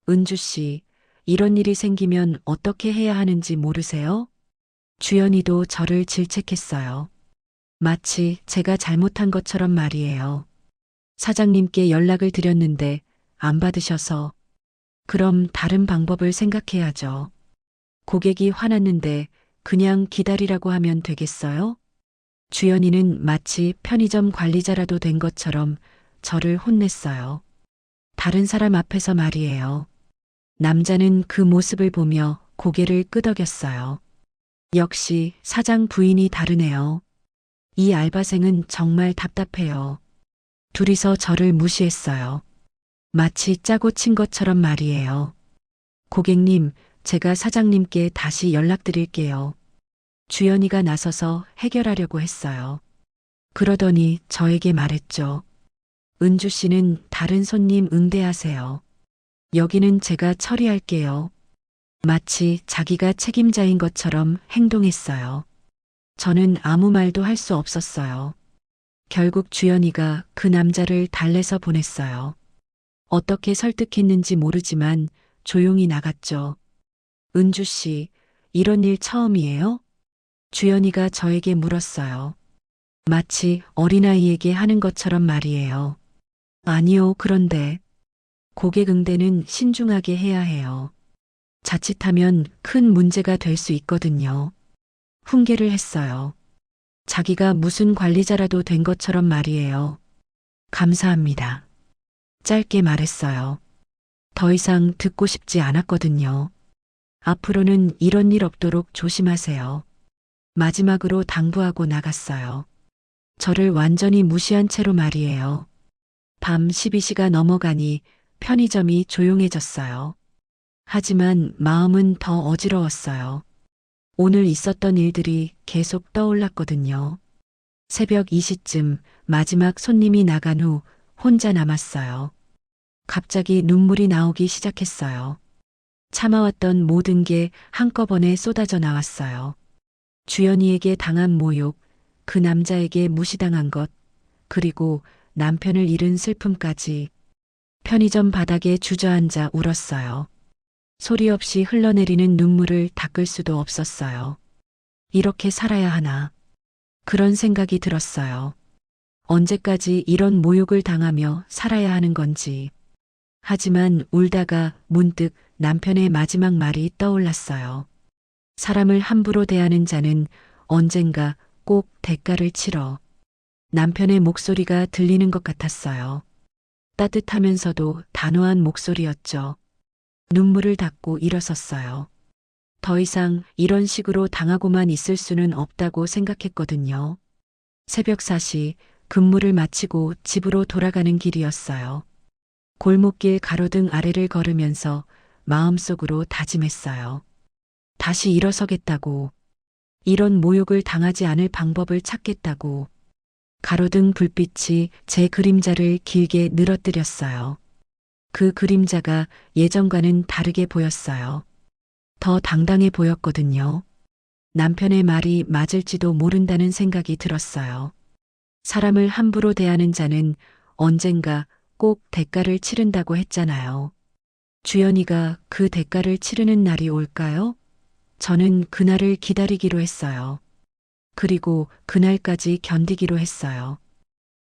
은주 씨, 이런 일이 생기면 어떻게 해야 하는지 모르세요? 주연이도 저를 질책했어요. 마치 제가 잘못한 것처럼 말이에요. 사장님께 연락을 드렸는데 안 받으셔서 그럼 다른 방법을 생각해야죠. 고객이 화났는데 그냥 기다리라고 하면 되겠어요? 주연이는 마치 편의점 관리자라도 된 것처럼 저를 혼냈어요. 다른 사람 앞에서 말이에요. 남자는 그 모습을 보며 고개를 끄덕였어요. 역시 사장 부인이 다르네요. 이 알바생은 정말 답답해요. 둘이서 저를 무시했어요. 마치 짜고 친 것처럼 말이에요. 고객님, 제가 사장님께 다시 연락드릴게요. 주연이가 나서서 해결하려고 했어요. 그러더니 저에게 말했죠. 은주 씨는 다른 손님 응대하세요. 여기는 제가 처리할게요. 마치 자기가 책임자인 것처럼 행동했어요. 저는 아무 말도 할 수 없었어요. 결국 주연이가 그 남자를 달래서 보냈어요. 어떻게 설득했는지 모르지만 조용히 나갔죠. 은주 씨, 이런 일 처음이에요? 주연이가 저에게 물었어요. 마치 어린아이에게 하는 것처럼 말이에요. 아니요, 그런데 고객 응대는 신중하게 해야 해요. 자칫하면 큰 문제가 될 수 있거든요. 훈계를 했어요. 자기가 무슨 관리자라도 된 것처럼 말이에요. 감사합니다. 짧게 말했어요. 더 이상 듣고 싶지 않았거든요. 앞으로는 이런 일 없도록 조심하세요. 마지막으로 당부하고 나갔어요. 저를 완전히 무시한 채로 말이에요. 밤 12시가 넘어가니 편의점이 조용해졌어요. 하지만 마음은 더 어지러웠어요. 오늘 있었던 일들이 계속 떠올랐거든요. 새벽 2시쯤 마지막 손님이 나간 후 혼자 남았어요. 갑자기 눈물이 나오기 시작했어요. 참아왔던 모든 게 한꺼번에 쏟아져 나왔어요. 주연이에게 당한 모욕, 그 남자에게 무시당한 것, 그리고 남편을 잃은 슬픔까지. 편의점 바닥에 주저앉아 울었어요. 소리 없이 흘러내리는 눈물을 닦을 수도 없었어요. 이렇게 살아야 하나. 그런 생각이 들었어요. 언제까지 이런 모욕을 당하며 살아야 하는 건지. 하지만 울다가 문득 남편의 마지막 말이 떠올랐어요. 사람을 함부로 대하는 자는 언젠가 꼭 대가를 치러. 남편의 목소리가 들리는 것 같았어요. 따뜻하면서도 단호한 목소리였죠. 눈물을 닦고 일어섰어요. 더 이상 이런 식으로 당하고만 있을 수는 없다고 생각했거든요. 새벽 4시 근무를 마치고 집으로 돌아가는 길이었어요. 골목길 가로등 아래를 걸으면서 마음속으로 다짐했어요. 다시 일어서겠다고. 이런 모욕을 당하지 않을 방법을 찾겠다고. 가로등 불빛이 제 그림자를 길게 늘어뜨렸어요. 그 그림자가 예전과는 다르게 보였어요. 더 당당해 보였거든요. 남편의 말이 맞을지도 모른다는 생각이 들었어요. 사람을 함부로 대하는 자는 언젠가 꼭 대가를 치른다고 했잖아요. 주연이가 그 대가를 치르는 날이 올까요? 저는 그날을 기다리기로 했어요. 그리고 그날까지 견디기로 했어요.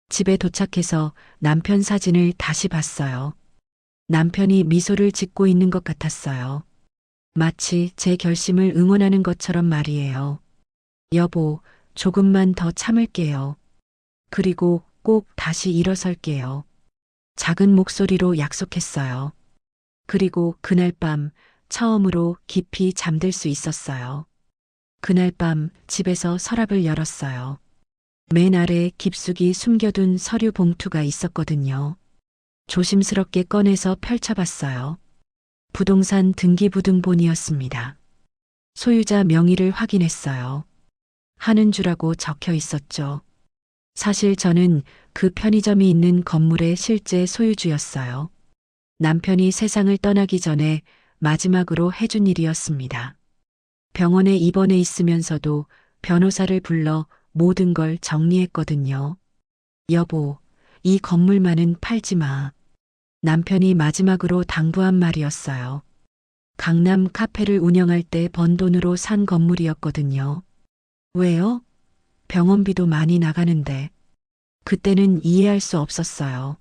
집에 도착해서 남편 사진을 다시 봤어요. 남편이 미소를 짓고 있는 것 같았어요. 마치 제 결심을 응원하는 것처럼 말이에요. 여보, 조금만 더 참을게요. 그리고 꼭 다시 일어설게요. 작은 목소리로 약속했어요. 그리고 그날 밤 처음으로 깊이 잠들 수 있었어요. 그날 밤 집에서 서랍을 열었어요. 맨 아래 깊숙이 숨겨둔 서류 봉투가 있었거든요. 조심스럽게 꺼내서 펼쳐봤어요. 부동산 등기부등본이었습니다. 소유자 명의를 확인했어요. 하는 주라고 적혀 있었죠. 사실 저는 그 편의점이 있는 건물의 실제 소유주였어요. 남편이 세상을 떠나기 전에 마지막으로 해준 일이었습니다. 병원에 입원해 있으면서도 변호사를 불러 모든 걸 정리했거든요. 여보, 이 건물만은 팔지 마. 남편이 마지막으로 당부한 말이었어요. 강남 카페를 운영할 때 번 돈으로 산 건물이었거든요. 왜요? 병원비도 많이 나가는데. 그때는 이해할 수 없었어요.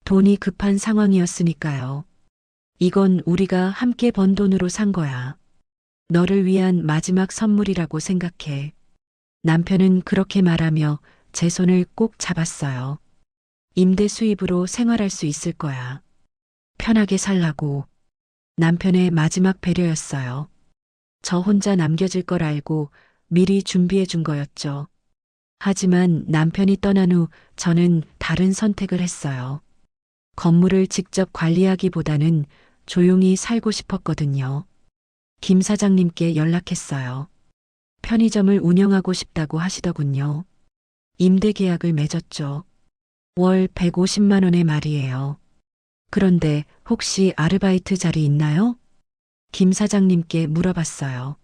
돈이 급한 상황이었으니까요. 이건 우리가 함께 번 돈으로 산 거야. 너를 위한 마지막 선물이라고 생각해. 남편은 그렇게 말하며 제 손을 꼭 잡았어요. 임대 수입으로 생활할 수 있을 거야. 편하게 살라고. 남편의 마지막 배려였어요. 저 혼자 남겨질 걸 알고 미리 준비해 준 거였죠. 하지만 남편이 떠난 후 저는 다른 선택을 했어요. 건물을 직접 관리하기보다는 조용히 살고 싶었거든요. 김 사장님께 연락했어요. 편의점을 운영하고 싶다고 하시더군요. 임대 계약을 맺었죠. 월 150만 원의 말이에요. 그런데 혹시 아르바이트 자리 있나요? 김 사장님께 물어봤어요.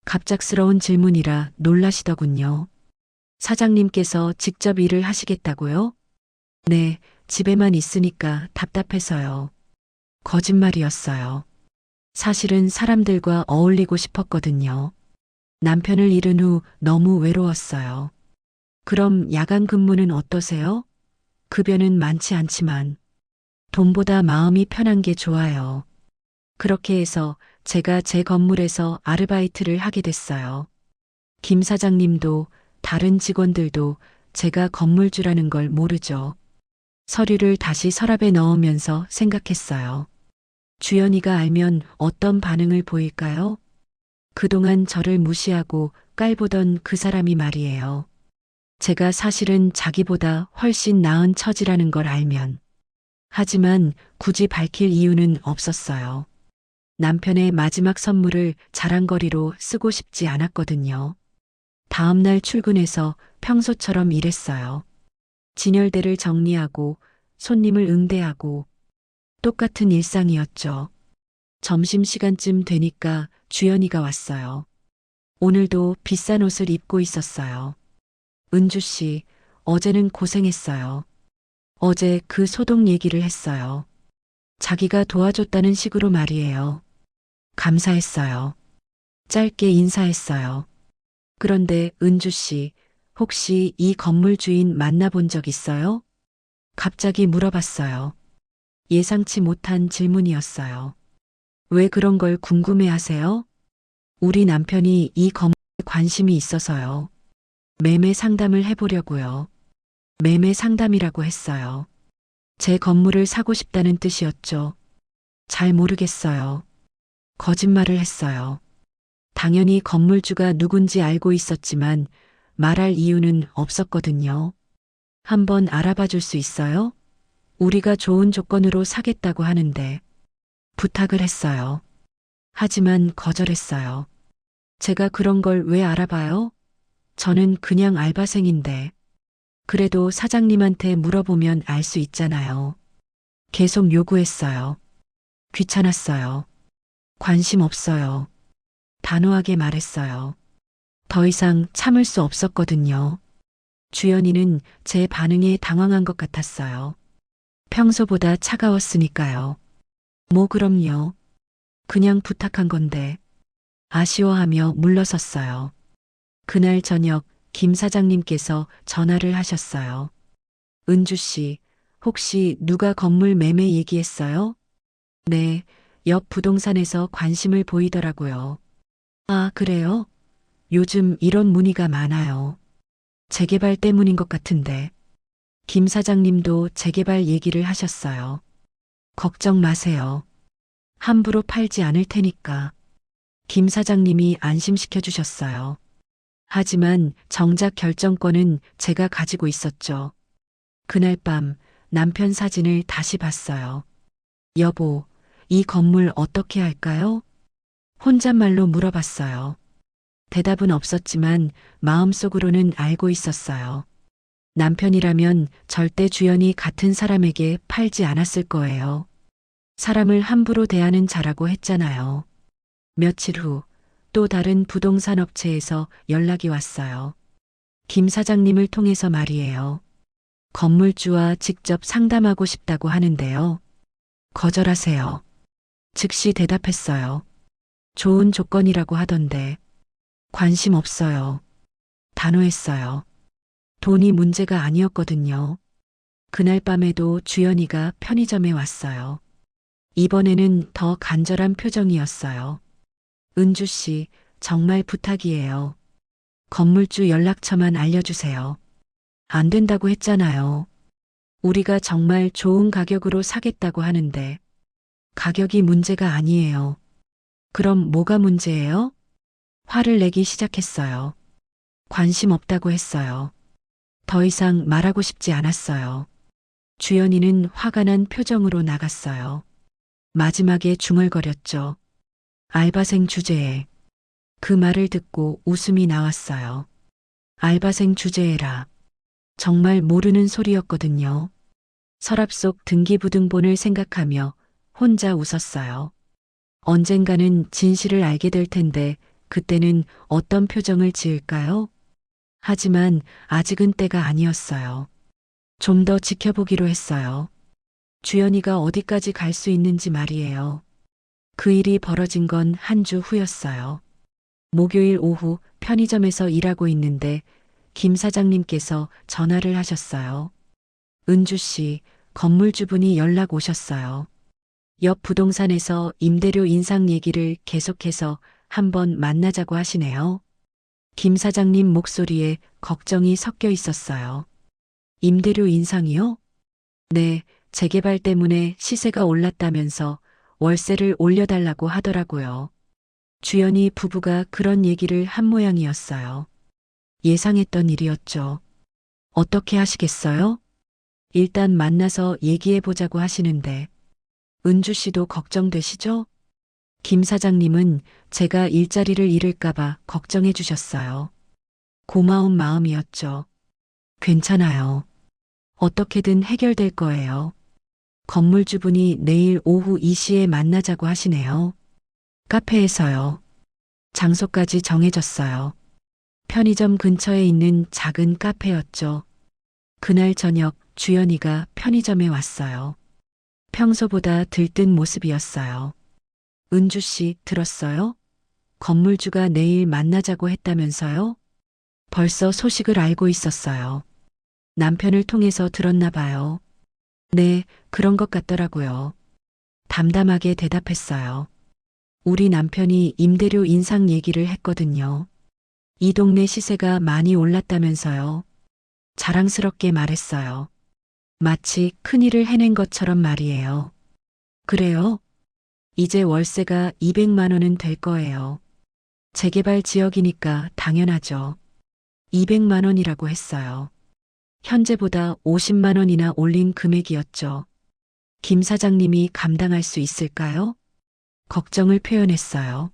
갑작스러운 질문이라 놀라시더군요. 사장님께서 직접 일을 하시겠다고요? 네, 집에만 있으니까 답답해서요. 거짓말이었어요. 사실은 사람들과 어울리고 싶었거든요. 남편을 잃은 후 너무 외로웠어요. 그럼 야간 근무는 어떠세요? 급여는 많지 않지만 돈보다 마음이 편한 게 좋아요. 그렇게 해서 제가 제 건물에서 아르바이트를 하게 됐어요. 김 사장님도 다른 직원들도 제가 건물주라는 걸 모르죠. 서류를 다시 서랍에 넣으면서 생각했어요. 주연이가 알면 어떤 반응을 보일까요? 그동안 저를 무시하고 깔보던 그 사람이 말이에요. 제가 사실은 자기보다 훨씬 나은 처지라는 걸 알면. 하지만 굳이 밝힐 이유는 없었어요. 남편의 마지막 선물을 자랑거리로 쓰고 싶지 않았거든요. 다음 날 출근해서 평소처럼 일했어요. 진열대를 정리하고 손님을 응대하고 똑같은 일상이었죠. 점심시간쯤 되니까 주연이가 왔어요. 오늘도 비싼 옷을 입고 있었어요. 은주 씨, 어제는 고생했어요. 어제 그 소독 얘기를 했어요. 자기가 도와줬다는 식으로 말이에요. 감사했어요. 짧게 인사했어요. 그런데 은주 씨, 혹시 이 건물 주인 만나본 적 있어요? 갑자기 물어봤어요. 예상치 못한 질문이었어요. 왜 그런 걸 궁금해 하세요? 우리 남편이 이 건물에 관심이 있어서요. 매매 상담을 해보려고요. 매매 상담이라고 했어요. 제 건물을 사고 싶다는 뜻이었죠. 잘 모르겠어요. 거짓말을 했어요. 당연히 건물주가 누군지 알고 있었지만 말할 이유는 없었거든요. 한번 알아봐 줄 수 있어요? 우리가 좋은 조건으로 사겠다고 하는데 부탁을 했어요. 하지만 거절했어요. 제가 그런 걸 왜 알아봐요? 저는 그냥 알바생인데. 그래도 사장님한테 물어보면 알 수 있잖아요. 계속 요구했어요. 귀찮았어요. 관심 없어요. 단호하게 말했어요. 더 이상 참을 수 없었거든요. 주연이는 제 반응에 당황한 것 같았어요. 평소보다 차가웠으니까요. 뭐 그럼요. 그냥 부탁한 건데. 아쉬워하며 물러섰어요. 그날 저녁 김 사장님께서 전화를 하셨어요. 은주 씨, 혹시 누가 건물 매매 얘기했어요? 네, 옆 부동산에서 관심을 보이더라고요. 아, 그래요? 요즘 이런 문의가 많아요. 재개발 때문인 것 같은데. 김 사장님도 재개발 얘기를 하셨어요. 걱정 마세요. 함부로 팔지 않을 테니까. 김 사장님이 안심시켜 주셨어요. 하지만 정작 결정권은 제가 가지고 있었죠. 그날 밤 남편 사진을 다시 봤어요. 여보, 이 건물 어떻게 할까요? 혼잣말로 물어봤어요. 대답은 없었지만 마음속으로는 알고 있었어요. 남편이라면 절대 주연이 같은 사람에게 팔지 않았을 거예요. 사람을 함부로 대하는 자라고 했잖아요. 며칠 후 또 다른 부동산 업체에서 연락이 왔어요. 김 사장님을 통해서 말이에요. 건물주와 직접 상담하고 싶다고 하는데요. 거절하세요. 즉시 대답했어요. 좋은 조건이라고 하던데. 관심 없어요. 단호했어요. 돈이 문제가 아니었거든요. 그날 밤에도 주연이가 편의점에 왔어요. 이번에는 더 간절한 표정이었어요. 은주 씨, 정말 부탁이에요. 건물주 연락처만 알려주세요. 안 된다고 했잖아요. 우리가 정말 좋은 가격으로 사겠다고 하는데. 가격이 문제가 아니에요. 그럼 뭐가 문제예요? 화를 내기 시작했어요. 관심 없다고 했어요. 더 이상 말하고 싶지 않았어요. 주연이는 화가 난 표정으로 나갔어요. 마지막에 중얼거렸죠. 알바생 주제에. 그 말을 듣고 웃음이 나왔어요. 알바생 주제에라. 정말 모르는 소리였거든요. 서랍 속 등기부등본을 생각하며 혼자 웃었어요. 언젠가는 진실을 알게 될 텐데 그때는 어떤 표정을 지을까요? 하지만 아직은 때가 아니었어요. 좀 더 지켜보기로 했어요. 주연이가 어디까지 갈 수 있는지 말이에요. 그 일이 벌어진 건 한 주 후였어요. 목요일 오후 편의점에서 일하고 있는데 김 사장님께서 전화를 하셨어요. 은주 씨, 건물주분이 연락 오셨어요. 옆 부동산에서 임대료 인상 얘기를 계속해서 한번 만나자고 하시네요. 김 사장님 목소리에 걱정이 섞여 있었어요. 임대료 인상이요? 네, 재개발 때문에 시세가 올랐다면서 월세를 올려달라고 하더라고요. 주연이 부부가 그런 얘기를 한 모양이었어요. 예상했던 일이었죠. 어떻게 하시겠어요? 일단 만나서 얘기해 보자고 하시는데, 은주 씨도 걱정되시죠? 김 사장님은 제가 일자리를 잃을까봐 걱정해 주셨어요. 고마운 마음이었죠. 괜찮아요. 어떻게든 해결될 거예요. 건물주분이 내일 오후 2시에 만나자고 하시네요. 카페에서요. 장소까지 정해졌어요. 편의점 근처에 있는 작은 카페였죠. 그날 저녁 주연이가 편의점에 왔어요. 평소보다 들뜬 모습이었어요. 은주 씨 들었어요? 건물주가 내일 만나자고 했다면서요? 벌써 소식을 알고 있었어요. 남편을 통해서 들었나 봐요. 네, 그런 것 같더라고요. 담담하게 대답했어요. 우리 남편이 임대료 인상 얘기를 했거든요. 이 동네 시세가 많이 올랐다면서요. 자랑스럽게 말했어요. 마치 큰일을 해낸 것처럼 말이에요. 그래요? 이제 월세가 200만 원은 될 거예요. 재개발 지역이니까 당연하죠. 200만 원이라고 했어요. 현재보다 50만 원이나 올린 금액이었죠. 김 사장님이 감당할 수 있을까요? 걱정을 표현했어요.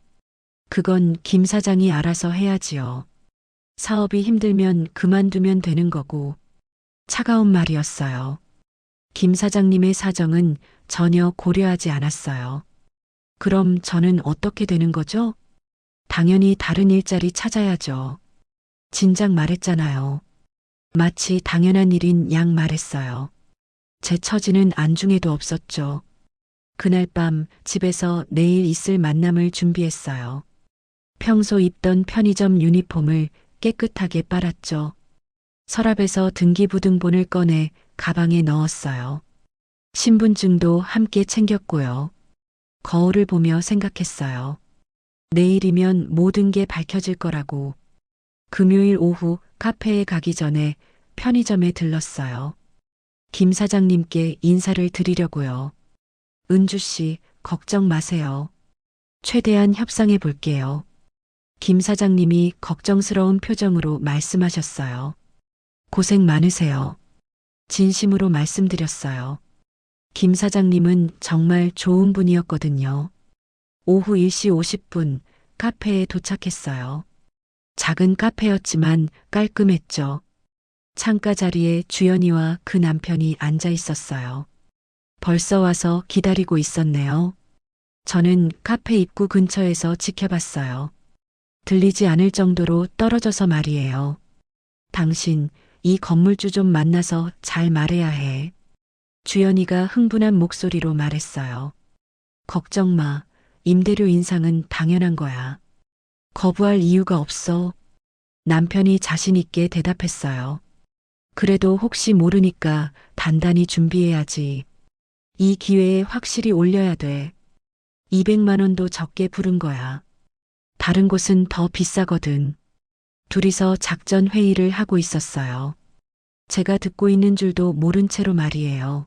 그건 김 사장이 알아서 해야지요. 사업이 힘들면 그만두면 되는 거고. 차가운 말이었어요. 김 사장님의 사정은 전혀 고려하지 않았어요. 그럼 저는 어떻게 되는 거죠? 당연히 다른 일자리 찾아야죠. 진작 말했잖아요. 마치 당연한 일인 양 말했어요. 제 처지는 안중에도 없었죠. 그날 밤 집에서 내일 있을 만남을 준비했어요. 평소 입던 편의점 유니폼을 깨끗하게 빨았죠. 서랍에서 등기부등본을 꺼내 가방에 넣었어요. 신분증도 함께 챙겼고요. 거울을 보며 생각했어요. 내일이면 모든 게 밝혀질 거라고. 금요일 오후 카페에 가기 전에 편의점에 들렀어요. 김 사장님께 인사를 드리려고요. 은주 씨, 걱정 마세요. 최대한 협상해 볼게요. 김 사장님이 걱정스러운 표정으로 말씀하셨어요. 고생 많으세요. 진심으로 말씀드렸어요. 김 사장님은 정말 좋은 분이었거든요. 오후 1시 50분 카페에 도착했어요. 작은 카페였지만 깔끔했죠. 창가 자리에 주연이와 그 남편이 앉아 있었어요. 벌써 와서 기다리고 있었네요. 저는 카페 입구 근처에서 지켜봤어요. 들리지 않을 정도로 떨어져서 말이에요. 당신, 이 건물주 좀 만나서 잘 말해야 해. 주연이가 흥분한 목소리로 말했어요. 걱정 마. 임대료 인상은 당연한 거야. 거부할 이유가 없어. 남편이 자신 있게 대답했어요. 그래도 혹시 모르니까 단단히 준비해야지. 이 기회에 확실히 올려야 돼. 200만 원도 적게 부른 거야. 다른 곳은 더 비싸거든. 둘이서 작전 회의를 하고 있었어요. 제가 듣고 있는 줄도 모른 채로 말이에요.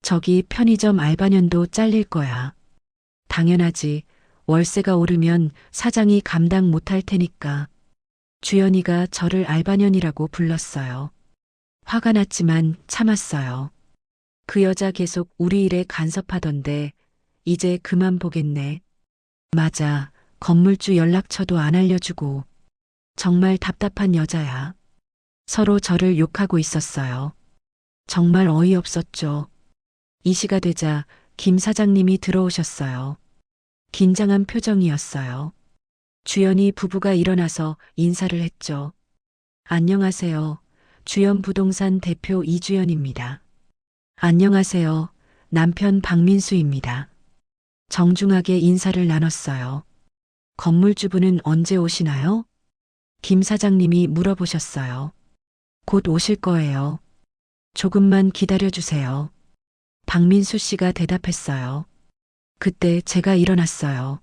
저기 편의점 알바년도 잘릴 거야. 당연하지. 월세가 오르면 사장이 감당 못할 테니까. 주연이가 저를 알바년이라고 불렀어요. 화가 났지만 참았어요. 그 여자 계속 우리 일에 간섭하던데 이제 그만 보겠네. 맞아. 건물주 연락처도 안 알려주고. 정말 답답한 여자야. 서로 저를 욕하고 있었어요. 정말 어이없었죠. 2시가 되자 김 사장님이 들어오셨어요. 긴장한 표정이었어요. 주연이 부부가 일어나서 인사를 했죠. 안녕하세요. 주연 부동산 대표 이주연입니다. 안녕하세요. 남편 박민수입니다. 정중하게 인사를 나눴어요. 건물주분은 언제 오시나요? 김 사장님이 물어보셨어요. 곧 오실 거예요. 조금만 기다려주세요. 박민수 씨가 대답했어요. 그때 제가 일어났어요.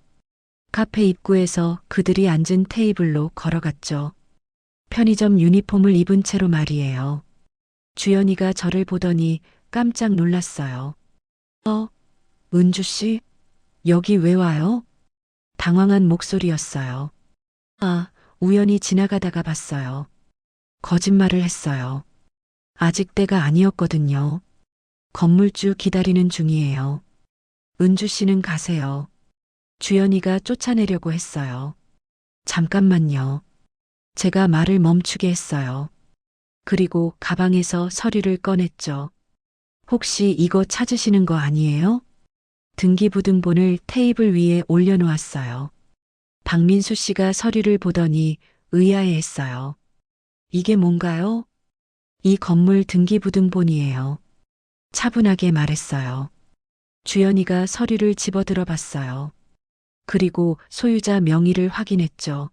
카페 입구에서 그들이 앉은 테이블로 걸어갔죠. 편의점 유니폼을 입은 채로 말이에요. 주연이가 저를 보더니 깜짝 놀랐어요. 은주 씨? 여기 왜 와요? 당황한 목소리였어요. 우연히 지나가다가 봤어요. 거짓말을 했어요. 아직 때가 아니었거든요. 건물주 기다리는 중이에요. 은주 씨는 가세요. 주연이가 쫓아내려고 했어요. 잠깐만요. 제가 말을 멈추게 했어요. 그리고 가방에서 서류를 꺼냈죠. 혹시 이거 찾으시는 거 아니에요? 등기부등본을 테이블 위에 올려놓았어요. 박민수 씨가 서류를 보더니 의아해했어요. 이게 뭔가요? 이 건물 등기부등본이에요. 차분하게 말했어요. 주연이가 서류를 집어들어 봤어요. 그리고 소유자 명의를 확인했죠.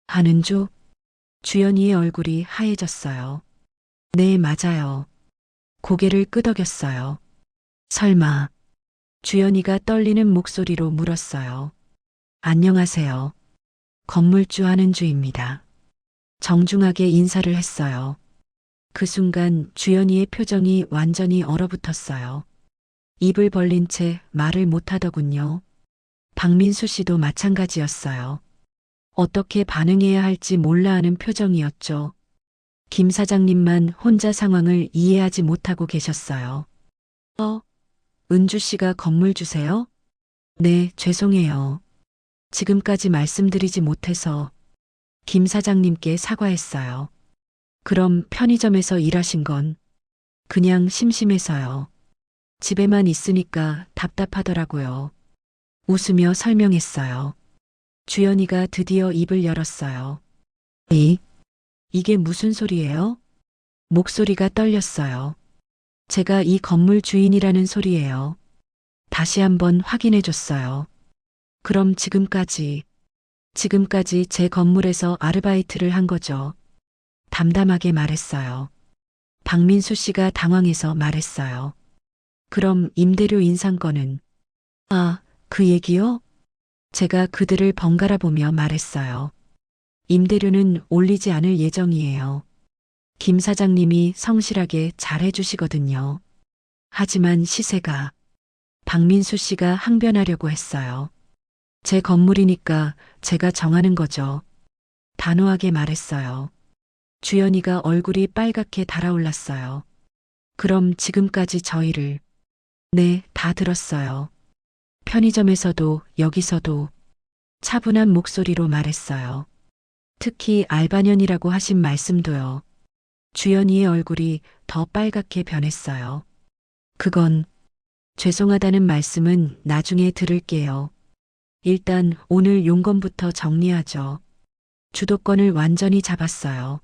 한은주? 주연이의 얼굴이 하얘졌어요. 네, 맞아요. 고개를 끄덕였어요. 설마. 주연이가 떨리는 목소리로 물었어요. 안녕하세요. 건물주 한은주입니다. 정중하게 인사를 했어요. 그 순간 주연이의 표정이 완전히 얼어붙었어요. 입을 벌린 채 말을 못하더군요. 박민수 씨도 마찬가지였어요. 어떻게 반응해야 할지 몰라 하는 표정이었죠. 김 사장님만 혼자 상황을 이해하지 못하고 계셨어요. 은주 씨가 건물 주세요? 네, 죄송해요. 지금까지 말씀드리지 못해서 김 사장님께 사과했어요. 그럼 편의점에서 일하신 건 그냥 심심해서요. 집에만 있으니까 답답하더라고요. 웃으며 설명했어요. 주연이가 드디어 입을 열었어요. 이게 무슨 소리예요? 목소리가 떨렸어요. 제가 이 건물 주인이라는 소리예요. 다시 한번 확인해 줬어요. 그럼 지금까지 제 건물에서 아르바이트를 한 거죠. 담담하게 말했어요. 박민수 씨가 당황해서 말했어요. 그럼 임대료 인상권은? 그 얘기요? 제가 그들을 번갈아 보며 말했어요. 임대료는 올리지 않을 예정이에요. 김 사장님이 성실하게 잘해 주시거든요. 하지만 시세가 박민수 씨가 항변하려고 했어요. 제 건물이니까 제가 정하는 거죠. 단호하게 말했어요. 주연이가 얼굴이 빨갛게 달아올랐어요. 그럼 지금까지 저희를 네, 다 들었어요. 편의점에서도 여기서도 차분한 목소리로 말했어요. 특히 알바년이라고 하신 말씀도요. 주연이의 얼굴이 더 빨갛게 변했어요. 그건 죄송하다는 말씀은 나중에 들을게요. 일단 오늘 용건부터 정리하죠. 주도권을 완전히 잡았어요.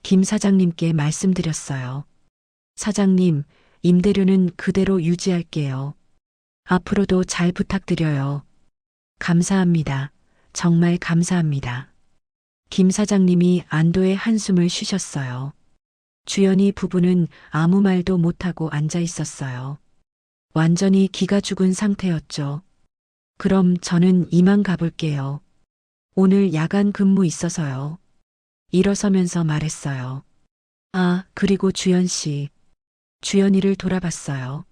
김 사장님께 말씀드렸어요. 사장님, 임대료는 그대로 유지할게요. 앞으로도 잘 부탁드려요. 감사합니다. 정말 감사합니다. 김 사장님이 안도의 한숨을 쉬셨어요. 주연이 부부는 아무 말도 못하고 앉아 있었어요. 완전히 기가 죽은 상태였죠. 그럼 저는 이만 가볼게요. 오늘 야간 근무 있어서요. 일어서면서 말했어요. 그리고 주연 씨. 주연이를 돌아봤어요.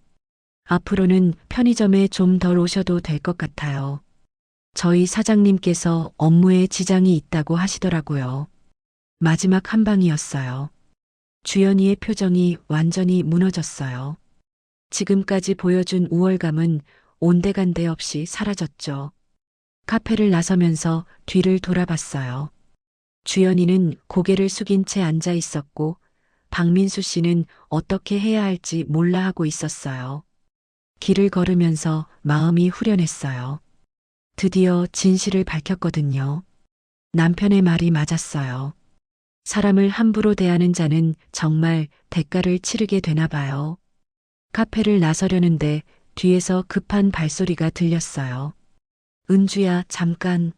앞으로는 편의점에 좀 덜 오셔도 될 것 같아요. 저희 사장님께서 업무에 지장이 있다고 하시더라고요. 마지막 한 방이었어요. 주연이의 표정이 완전히 무너졌어요. 지금까지 보여준 우월감은 온데간데 없이 사라졌죠. 카페를 나서면서 뒤를 돌아봤어요. 주연이는 고개를 숙인 채 앉아 있었고 박민수 씨는 어떻게 해야 할지 몰라 하고 있었어요. 길을 걸으면서 마음이 후련했어요. 드디어 진실을 밝혔거든요. 남편의 말이 맞았어요. 사람을 함부로 대하는 자는 정말 대가를 치르게 되나 봐요. 카페를 나서려는데 뒤에서 급한 발소리가 들렸어요. 은주야, 잠깐.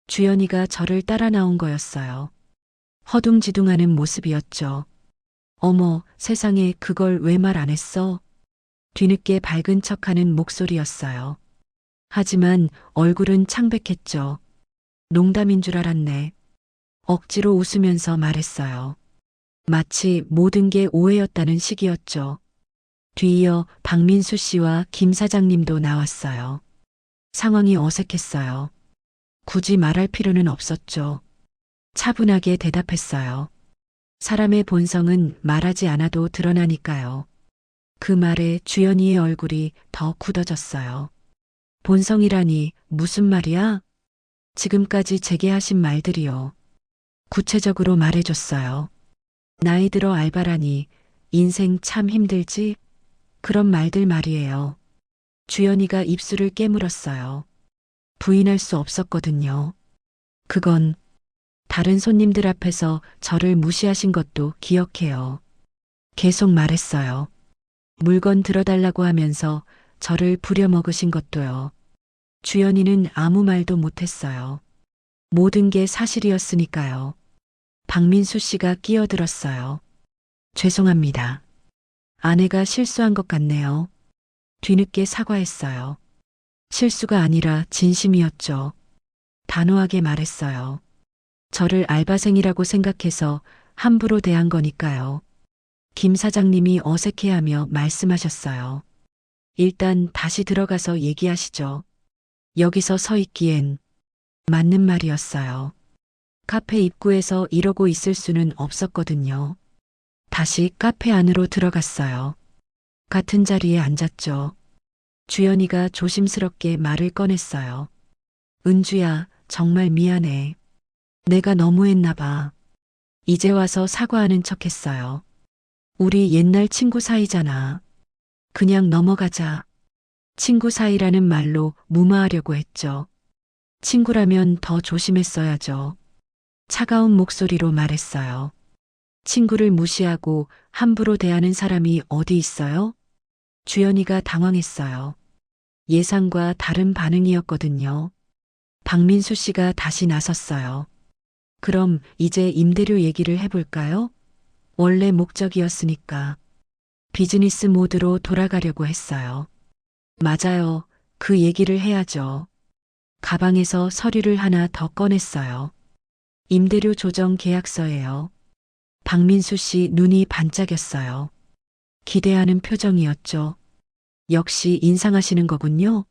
주연이가 저를 따라 나온 거였어요. 허둥지둥하는 모습이었죠. 어머, 세상에 그걸 왜 말 안 했어? 뒤늦게 밝은 척하는 목소리였어요. 하지만 얼굴은 창백했죠. 농담인 줄 알았네. 억지로 웃으면서 말했어요. 마치 모든 게 오해였다는 식이었죠. 뒤이어 박민수 씨와 김 사장님도 나왔어요. 상황이 어색했어요. 굳이 말할 필요는 없었죠. 차분하게 대답했어요. 사람의 본성은 말하지 않아도 드러나니까요. 그 말에 주연이의 얼굴이 더 굳어졌어요. 본성이라니 무슨 말이야? 지금까지 제게 하신 말들이요. 구체적으로 말해줬어요. 나이 들어 알바라니 인생 참 힘들지? 그런 말들 말이에요. 주연이가 입술을 깨물었어요. 부인할 수 없었거든요. 그건 다른 손님들 앞에서 저를 무시하신 것도 기억해요. 계속 말했어요. 물건 들어달라고 하면서 저를 부려먹으신 것도요. 주연이는 아무 말도 못했어요. 모든 게 사실이었으니까요. 박민수 씨가 끼어들었어요. 죄송합니다. 아내가 실수한 것 같네요. 뒤늦게 사과했어요. 실수가 아니라 진심이었죠. 단호하게 말했어요. 저를 알바생이라고 생각해서 함부로 대한 거니까요. 김 사장님이 어색해하며 말씀하셨어요. 일단 다시 들어가서 얘기하시죠. 여기서 서 있기엔 맞는 말이었어요. 카페 입구에서 이러고 있을 수는 없었거든요. 다시 카페 안으로 들어갔어요. 같은 자리에 앉았죠. 주연이가 조심스럽게 말을 꺼냈어요. 은주야, 정말 미안해. 내가 너무했나 봐. 이제 와서 사과하는 척 했어요. 우리 옛날 친구 사이잖아. 그냥 넘어가자. 친구 사이라는 말로 무마하려고 했죠. 친구라면 더 조심했어야죠. 차가운 목소리로 말했어요. 친구를 무시하고 함부로 대하는 사람이 어디 있어요? 주연이가 당황했어요. 예상과 다른 반응이었거든요. 박민수 씨가 다시 나섰어요. 그럼 이제 임대료 얘기를 해볼까요? 원래 목적이었으니까. 비즈니스 모드로 돌아가려고 했어요. 맞아요. 그 얘기를 해야죠. 가방에서 서류를 하나 더 꺼냈어요. 임대료 조정 계약서예요. 박민수 씨 눈이 반짝였어요. 기대하는 표정이었죠. 역시 인상하시는 거군요.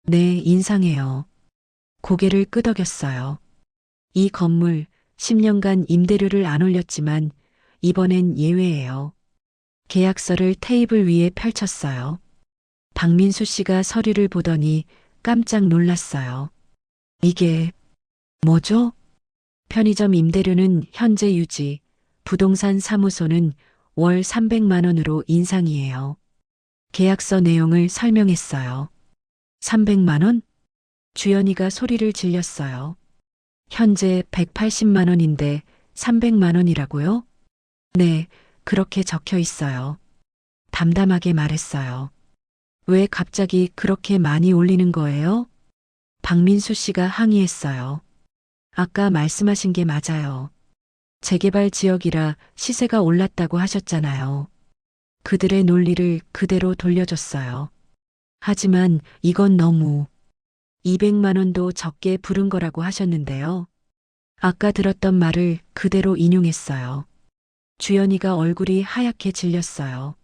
네, 인상해요. 고개를 끄덕였어요. 이 건물 10년간 임대료를 안 올렸지만 이번엔 예외예요. 계약서를 테이블 위에 펼쳤어요. 박민수 씨가 서류를 보더니 깜짝 놀랐어요. 이게 뭐죠? 편의점 임대료는 현재 유지, 부동산 사무소는 월 300만 원으로 인상이에요. 계약서 내용을 설명했어요. 300만 원? 주연이가 소리를 질렸어요. 현재 180만 원인데 300만 원이라고요? 네, 그렇게 적혀 있어요. 담담하게 말했어요. 왜 갑자기 그렇게 많이 올리는 거예요? 박민수 씨가 항의했어요. 아까 말씀하신 게 맞아요. 재개발 지역이라 시세가 올랐다고 하셨잖아요. 그들의 논리를 그대로 돌려줬어요. 하지만 이건 너무 200만 원도 적게 부른 거라고 하셨는데요. 아까 들었던 말을 그대로 인용했어요. 주연이가 얼굴이 하얗게 질렸어요.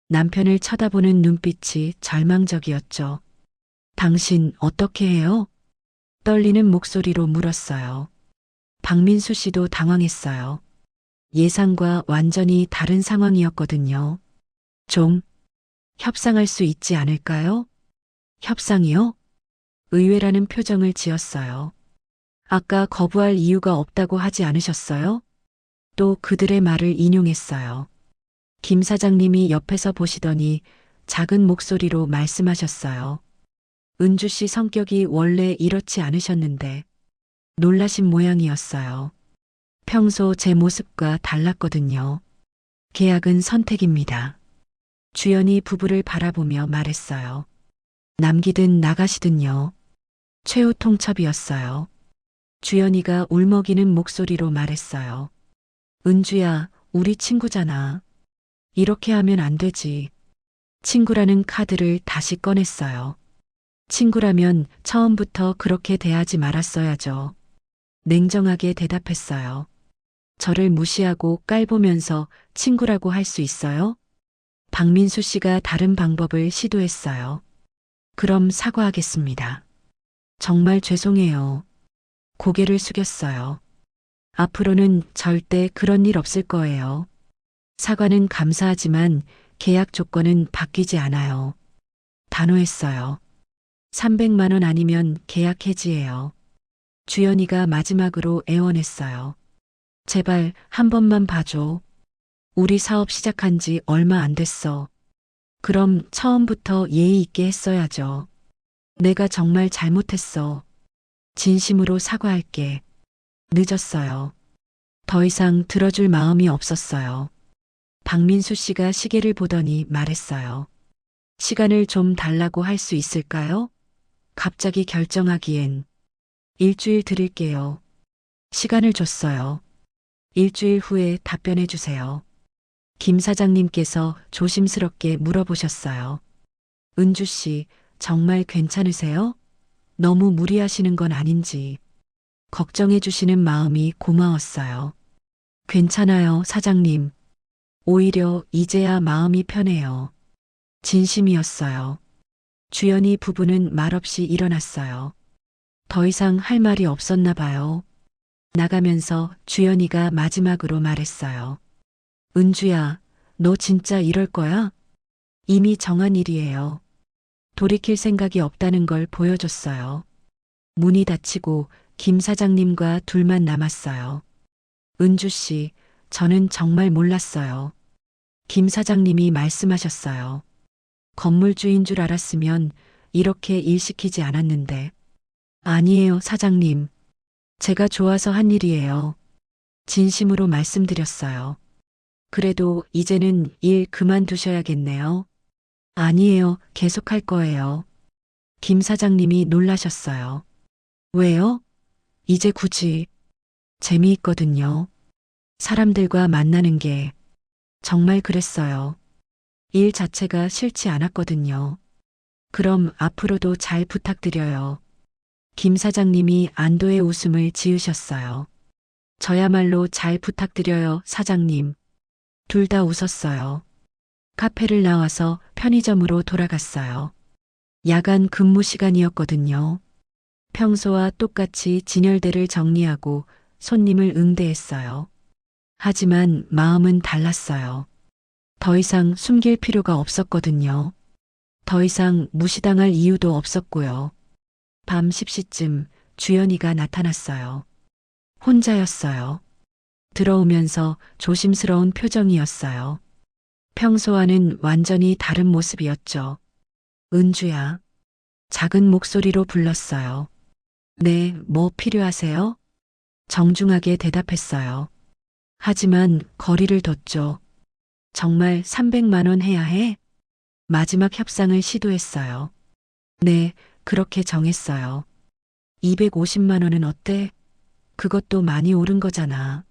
남편을 쳐다보는 눈빛이 절망적이었죠. 당신 어떻게 해요? 떨리는 목소리로 물었어요. 박민수 씨도 당황했어요. 예상과 완전히 다른 상황이었거든요. 좀 협상할 수 있지 않을까요? 협상이요? 의외라는 표정을 지었어요. 아까 거부할 이유가 없다고 하지 않으셨어요? 또 그들의 말을 인용했어요. 김 사장님이 옆에서 보시더니 작은 목소리로 말씀하셨어요. 은주 씨 성격이 원래 이렇지 않으셨는데 놀라신 모양이었어요. 평소 제 모습과 달랐거든요. 계약은 선택입니다. 주연이 부부를 바라보며 말했어요. 남기든 나가시든요. 최후 통첩이었어요. 주연이가 울먹이는 목소리로 말했어요. 은주야, 우리 친구잖아. 이렇게 하면 안 되지. 친구라는 카드를 다시 꺼냈어요. 친구라면 처음부터 그렇게 대하지 말았어야죠. 냉정하게 대답했어요. 저를 무시하고 깔보면서 친구라고 할 수 있어요? 박민수 씨가 다른 방법을 시도했어요. 그럼 사과하겠습니다. 정말 죄송해요. 고개를 숙였어요. 앞으로는 절대 그런 일 없을 거예요. 사과는 감사하지만 계약 조건은 바뀌지 않아요. 단호했어요. 300만 원 아니면 계약 해지해요. 주연이가 마지막으로 애원했어요. 제발 한 번만 봐줘. 우리 사업 시작한 지 얼마 안 됐어. 그럼 처음부터 예의 있게 했어야죠. 내가 정말 잘못했어. 진심으로 사과할게. 늦었어요. 더 이상 들어줄 마음이 없었어요. 박민수 씨가 시계를 보더니 말했어요. 시간을 좀 달라고 할 수 있을까요? 갑자기 결정하기엔. 일주일 드릴게요. 시간을 줬어요. 일주일 후에 답변해 주세요. 김 사장님께서 조심스럽게 물어보셨어요. 은주 씨, 정말 괜찮으세요? 너무 무리하시는 건 아닌지. 걱정해 주시는 마음이 고마웠어요. 괜찮아요, 사장님. 오히려 이제야 마음이 편해요. 진심이었어요. 주연이 부부는 말없이 일어났어요. 더 이상 할 말이 없었나 봐요. 나가면서 주연이가 마지막으로 말했어요. 은주야, 너 진짜 이럴 거야? 이미 정한 일이에요. 돌이킬 생각이 없다는 걸 보여줬어요. 문이 닫히고 김 사장님과 둘만 남았어요. 은주 씨, 저는 정말 몰랐어요. 김 사장님이 말씀하셨어요. 건물주인 줄 알았으면 이렇게 일 시키지 않았는데. 아니에요, 사장님. 제가 좋아서 한 일이에요. 진심으로 말씀드렸어요. 그래도 이제는 일 그만두셔야겠네요. 아니에요, 계속할 거예요. 김 사장님이 놀라셨어요. 왜요? 이제 굳이. 재미있거든요. 사람들과 만나는 게 정말 그랬어요. 일 자체가 싫지 않았거든요. 그럼 앞으로도 잘 부탁드려요. 김 사장님이 안도의 웃음을 지으셨어요. 저야말로 잘 부탁드려요, 사장님. 둘 다 웃었어요. 카페를 나와서 편의점으로 돌아갔어요. 야간 근무 시간이었거든요. 평소와 똑같이 진열대를 정리하고 손님을 응대했어요. 하지만 마음은 달랐어요. 더 이상 숨길 필요가 없었거든요. 더 이상 무시당할 이유도 없었고요. 밤 10시쯤 주연이가 나타났어요. 혼자였어요. 들어오면서 조심스러운 표정이었어요. 평소와는 완전히 다른 모습이었죠. 은주야. 작은 목소리로 불렀어요. 네, 뭐 필요하세요? 정중하게 대답했어요. 하지만 거리를 뒀죠. 정말 300만 원 해야 해? 마지막 협상을 시도했어요. 네, 그렇게 정했어요. 250만 원은 어때? 그것도 많이 오른 거잖아.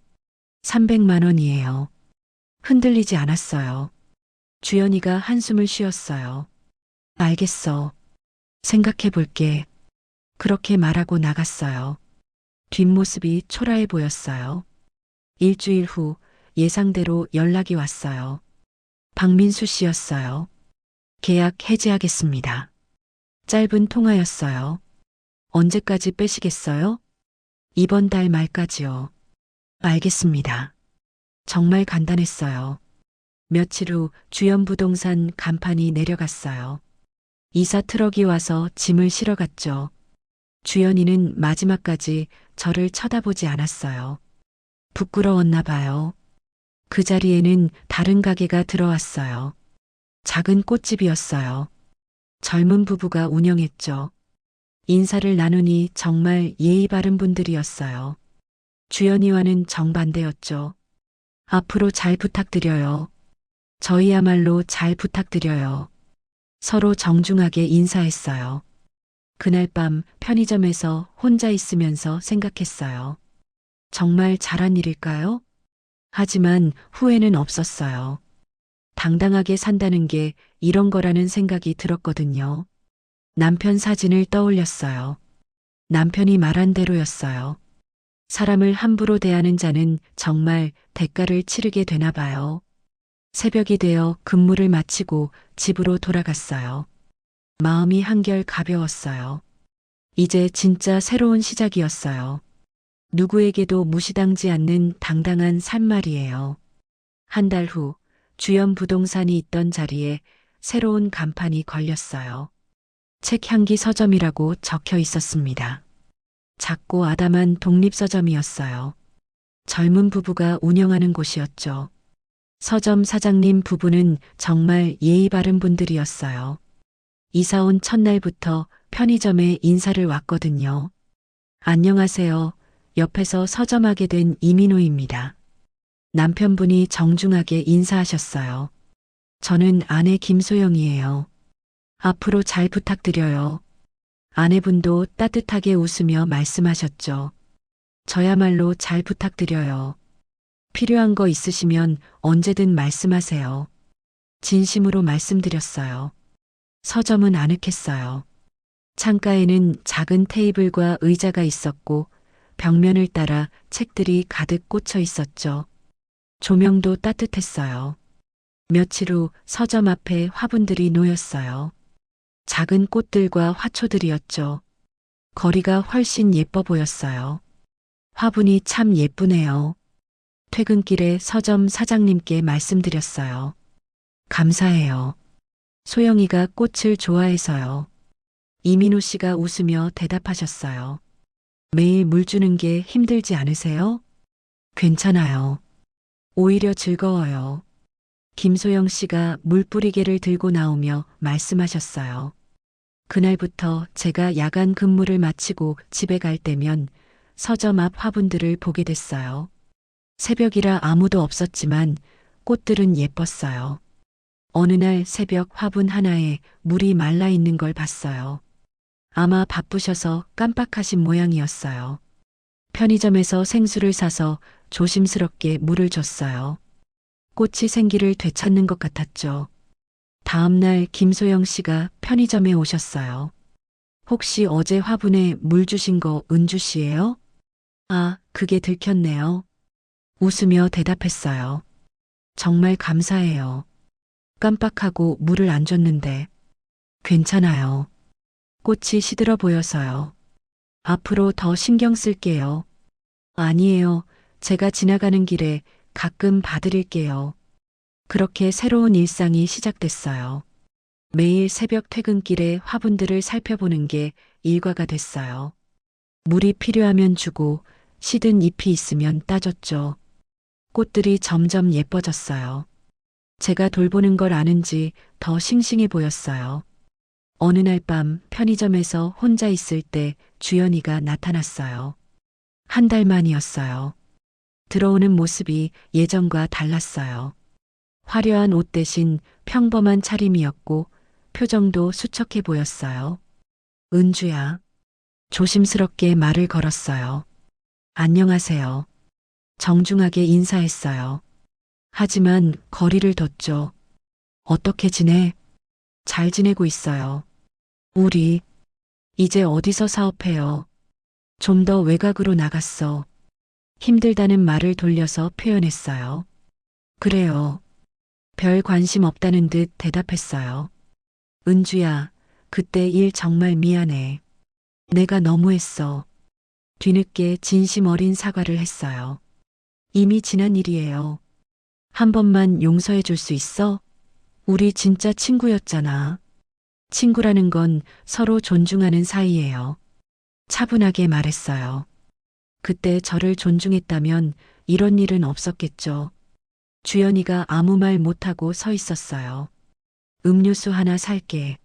300만 원이에요. 흔들리지 않았어요. 주연이가 한숨을 쉬었어요. 알겠어. 생각해 볼게. 그렇게 말하고 나갔어요. 뒷모습이 초라해 보였어요. 일주일 후 예상대로 연락이 왔어요. 박민수 씨였어요. 계약 해지하겠습니다. 짧은 통화였어요. 언제까지 빼시겠어요? 이번 달 말까지요. 알겠습니다. 정말 간단했어요. 며칠 후 주연부동산 간판이 내려갔어요. 이사 트럭이 와서 짐을 실어갔죠. 주연이는 마지막까지 저를 쳐다보지 않았어요. 부끄러웠나 봐요. 그 자리에는 다른 가게가 들어왔어요. 작은 꽃집이었어요. 젊은 부부가 운영했죠. 인사를 나누니 정말 예의 바른 분들이었어요. 주연이와는 정반대였죠. 앞으로 잘 부탁드려요. 저희야말로 잘 부탁드려요. 서로 정중하게 인사했어요. 그날 밤 편의점에서 혼자 있으면서 생각했어요. 정말 잘한 일일까요? 하지만 후회는 없었어요. 당당하게 산다는 게 이런 거라는 생각이 들었거든요. 남편 사진을 떠올렸어요. 남편이 말한 대로였어요. 사람을 함부로 대하는 자는 정말 대가를 치르게 되나 봐요. 새벽이 되어 근무를 마치고 집으로 돌아갔어요. 마음이 한결 가벼웠어요. 이제 진짜 새로운 시작이었어요. 누구에게도 무시당지 않는 당당한 삶말이에요. 한 달 후 주연 부동산이 있던 자리에 새로운 간판이 걸렸어요. 책향기 서점이라고 적혀 있었습니다. 작고 아담한 독립서점이었어요. 젊은 부부가 운영하는 곳이었죠. 서점 사장님 부부는 정말 예의 바른 분들이었어요. 이사 온 첫날부터 편의점에 인사를 왔거든요. 안녕하세요. 옆에서 서점하게 된 이민호입니다. 남편분이 정중하게 인사하셨어요. 저는 아내 김소영이에요. 앞으로 잘 부탁드려요. 아내분도 따뜻하게 웃으며 말씀하셨죠. 저야말로 잘 부탁드려요. 필요한 거 있으시면 언제든 말씀하세요. 진심으로 말씀드렸어요. 서점은 아늑했어요. 창가에는 작은 테이블과 의자가 있었고 벽면을 따라 책들이 가득 꽂혀 있었죠. 조명도 따뜻했어요. 며칠 후 서점 앞에 화분들이 놓였어요. 작은 꽃들과 화초들이었죠. 거리가 훨씬 예뻐 보였어요. 화분이 참 예쁘네요. 퇴근길에 서점 사장님께 말씀드렸어요. 감사해요. 소영이가 꽃을 좋아해서요. 이민호 씨가 웃으며 대답하셨어요. 매일 물 주는 게 힘들지 않으세요? 괜찮아요. 오히려 즐거워요. 김소영 씨가 물 뿌리개를 들고 나오며 말씀하셨어요. 그날부터 제가 야간 근무를 마치고 집에 갈 때면 서점 앞 화분들을 보게 됐어요. 새벽이라 아무도 없었지만 꽃들은 예뻤어요. 어느 날 새벽 화분 하나에 물이 말라 있는 걸 봤어요. 아마 바쁘셔서 깜빡하신 모양이었어요. 편의점에서 생수를 사서 조심스럽게 물을 줬어요. 꽃이 생기를 되찾는 것 같았죠. 다음 날 김소영 씨가 편의점에 오셨어요. 혹시 어제 화분에 물 주신 거 은주 씨예요? 아, 그게 들켰네요. 웃으며 대답했어요. 정말 감사해요. 깜빡하고 물을 안 줬는데. 괜찮아요. 꽃이 시들어 보여서요. 앞으로 더 신경 쓸게요. 아니에요. 제가 지나가는 길에 가끔 봐드릴게요. 그렇게 새로운 일상이 시작됐어요. 매일 새벽 퇴근길에 화분들을 살펴보는 게 일과가 됐어요. 물이 필요하면 주고 시든 잎이 있으면 따줬죠. 꽃들이 점점 예뻐졌어요. 제가 돌보는 걸 아는지 더 싱싱해 보였어요. 어느 날 밤 편의점에서 혼자 있을 때 주연이가 나타났어요. 한 달 만이었어요. 들어오는 모습이 예전과 달랐어요. 화려한 옷 대신 평범한 차림이었고 표정도 수척해 보였어요. 은주야. 조심스럽게 말을 걸었어요. 안녕하세요. 정중하게 인사했어요. 하지만 거리를 뒀죠. 어떻게 지내? 잘 지내고 있어요. 우리 이제 어디서 사업해요? 좀 더 외곽으로 나갔어. 힘들다는 말을 돌려서 표현했어요. 그래요. 별 관심 없다는 듯 대답했어요. 은주야, 그때 일 정말 미안해. 내가 너무했어. 뒤늦게 진심 어린 사과를 했어요. 이미 지난 일이에요. 한 번만 용서해 줄 수 있어? 우리 진짜 친구였잖아. 친구라는 건 서로 존중하는 사이예요. 차분하게 말했어요. 그때 저를 존중했다면 이런 일은 없었겠죠. 주연이가 아무 말 못하고 서 있었어요. 음료수 하나 살게.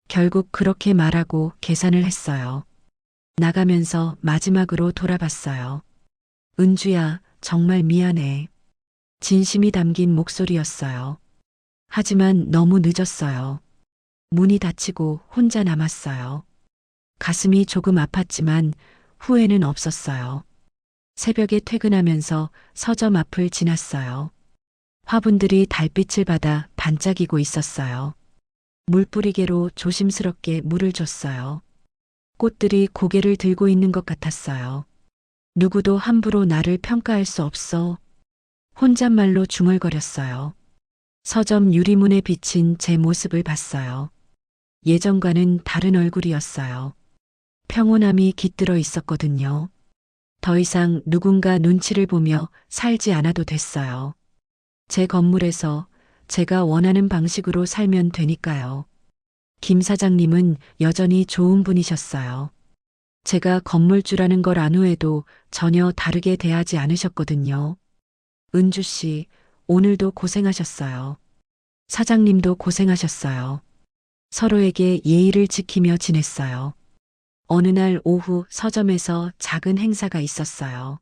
결국 그렇게 말하고 계산을 했어요. 나가면서 마지막으로 돌아봤어요. 은주야, 정말 미안해. 진심이 담긴 목소리였어요. 하지만 너무 늦었어요. 문이 닫히고 혼자 남았어요. 가슴이 조금 아팠지만 후회는 없었어요. 새벽에 퇴근하면서 서점 앞을 지났어요. 화분들이 달빛을 받아 반짝이고 있었어요. 물뿌리개로 조심스럽게 물을 줬어요. 꽃들이 고개를 들고 있는 것 같았어요. 누구도 함부로 나를 평가할 수 없어. 혼잣말로 중얼거렸어요. 서점 유리문에 비친 제 모습을 봤어요. 예전과는 다른 얼굴이었어요. 평온함이 깃들어 있었거든요. 더 이상 누군가 눈치를 보며 살지 않아도 됐어요. 제 건물에서 제가 원하는 방식으로 살면 되니까요. 김 사장님은 여전히 좋은 분이셨어요. 제가 건물주라는 걸 안 후에도 전혀 다르게 대하지 않으셨거든요. 은주 씨, 오늘도 고생하셨어요. 사장님도 고생하셨어요. 서로에게 예의를 지키며 지냈어요. 어느 날 오후 서점에서 작은 행사가 있었어요.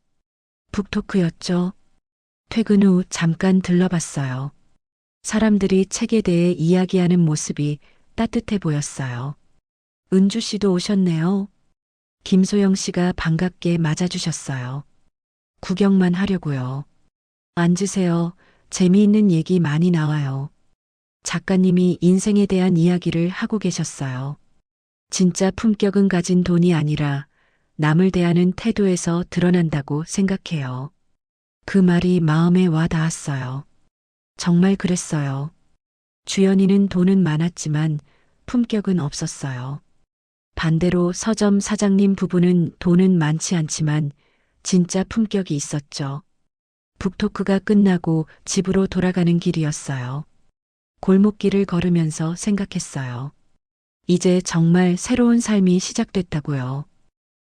북토크였죠. 퇴근 후 잠깐 들러봤어요. 사람들이 책에 대해 이야기하는 모습이 따뜻해 보였어요. 은주 씨도 오셨네요. 김소영 씨가 반갑게 맞아주셨어요. 구경만 하려고요. 앉으세요. 재미있는 얘기 많이 나와요. 작가님이 인생에 대한 이야기를 하고 계셨어요. 진짜 품격은 가진 돈이 아니라 남을 대하는 태도에서 드러난다고 생각해요. 그 말이 마음에 와 닿았어요. 정말 그랬어요. 주연이는 돈은 많았지만 품격은 없었어요. 반대로 서점 사장님 부부는 돈은 많지 않지만 진짜 품격이 있었죠. 북토크가 끝나고 집으로 돌아가는 길이었어요. 골목길을 걸으면서 생각했어요. 이제 정말 새로운 삶이 시작됐다고요.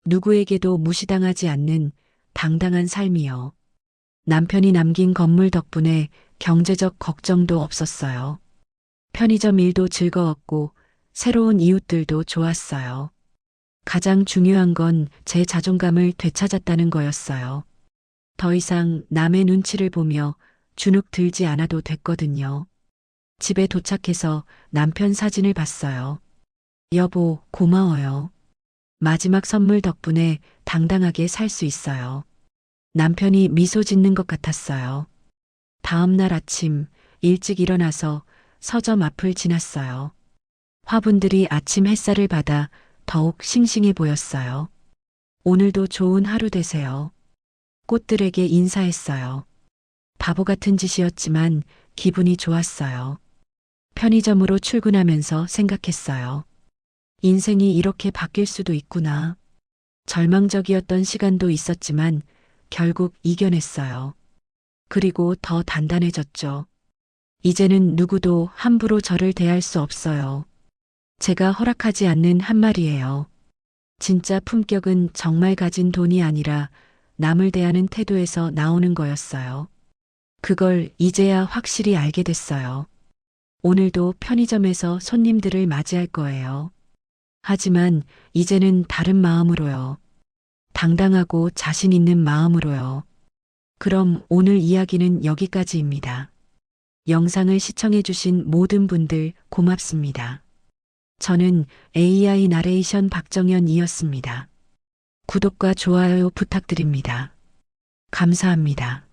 누구에게도 무시당하지 않는 당당한 삶이요. 남편이 남긴 건물 덕분에 경제적 걱정도 없었어요. 편의점 일도 즐거웠고 새로운 이웃들도 좋았어요. 가장 중요한 건 제 자존감을 되찾았다는 거였어요. 더 이상 남의 눈치를 보며 주눅 들지 않아도 됐거든요. 집에 도착해서 남편 사진을 봤어요. 여보, 고마워요. 마지막 선물 덕분에 당당하게 살 수 있어요. 남편이 미소 짓는 것 같았어요. 다음 날 아침 일찍 일어나서 서점 앞을 지났어요. 화분들이 아침 햇살을 받아 더욱 싱싱해 보였어요. 오늘도 좋은 하루 되세요. 꽃들에게 인사했어요. 바보 같은 짓이었지만 기분이 좋았어요. 편의점으로 출근하면서 생각했어요. 인생이 이렇게 바뀔 수도 있구나. 절망적이었던 시간도 있었지만 결국 이겨냈어요. 그리고 더 단단해졌죠. 이제는 누구도 함부로 저를 대할 수 없어요. 제가 허락하지 않는 한 말이에요. 진짜 품격은 정말 가진 돈이 아니라 남을 대하는 태도에서 나오는 거였어요. 그걸 이제야 확실히 알게 됐어요. 오늘도 편의점에서 손님들을 맞이할 거예요. 하지만 이제는 다른 마음으로요. 당당하고 자신 있는 마음으로요. 그럼 오늘 이야기는 여기까지입니다. 영상을 시청해주신 모든 분들 고맙습니다. 저는 AI 나레이션 박정현이었습니다. 구독과 좋아요 부탁드립니다. 감사합니다.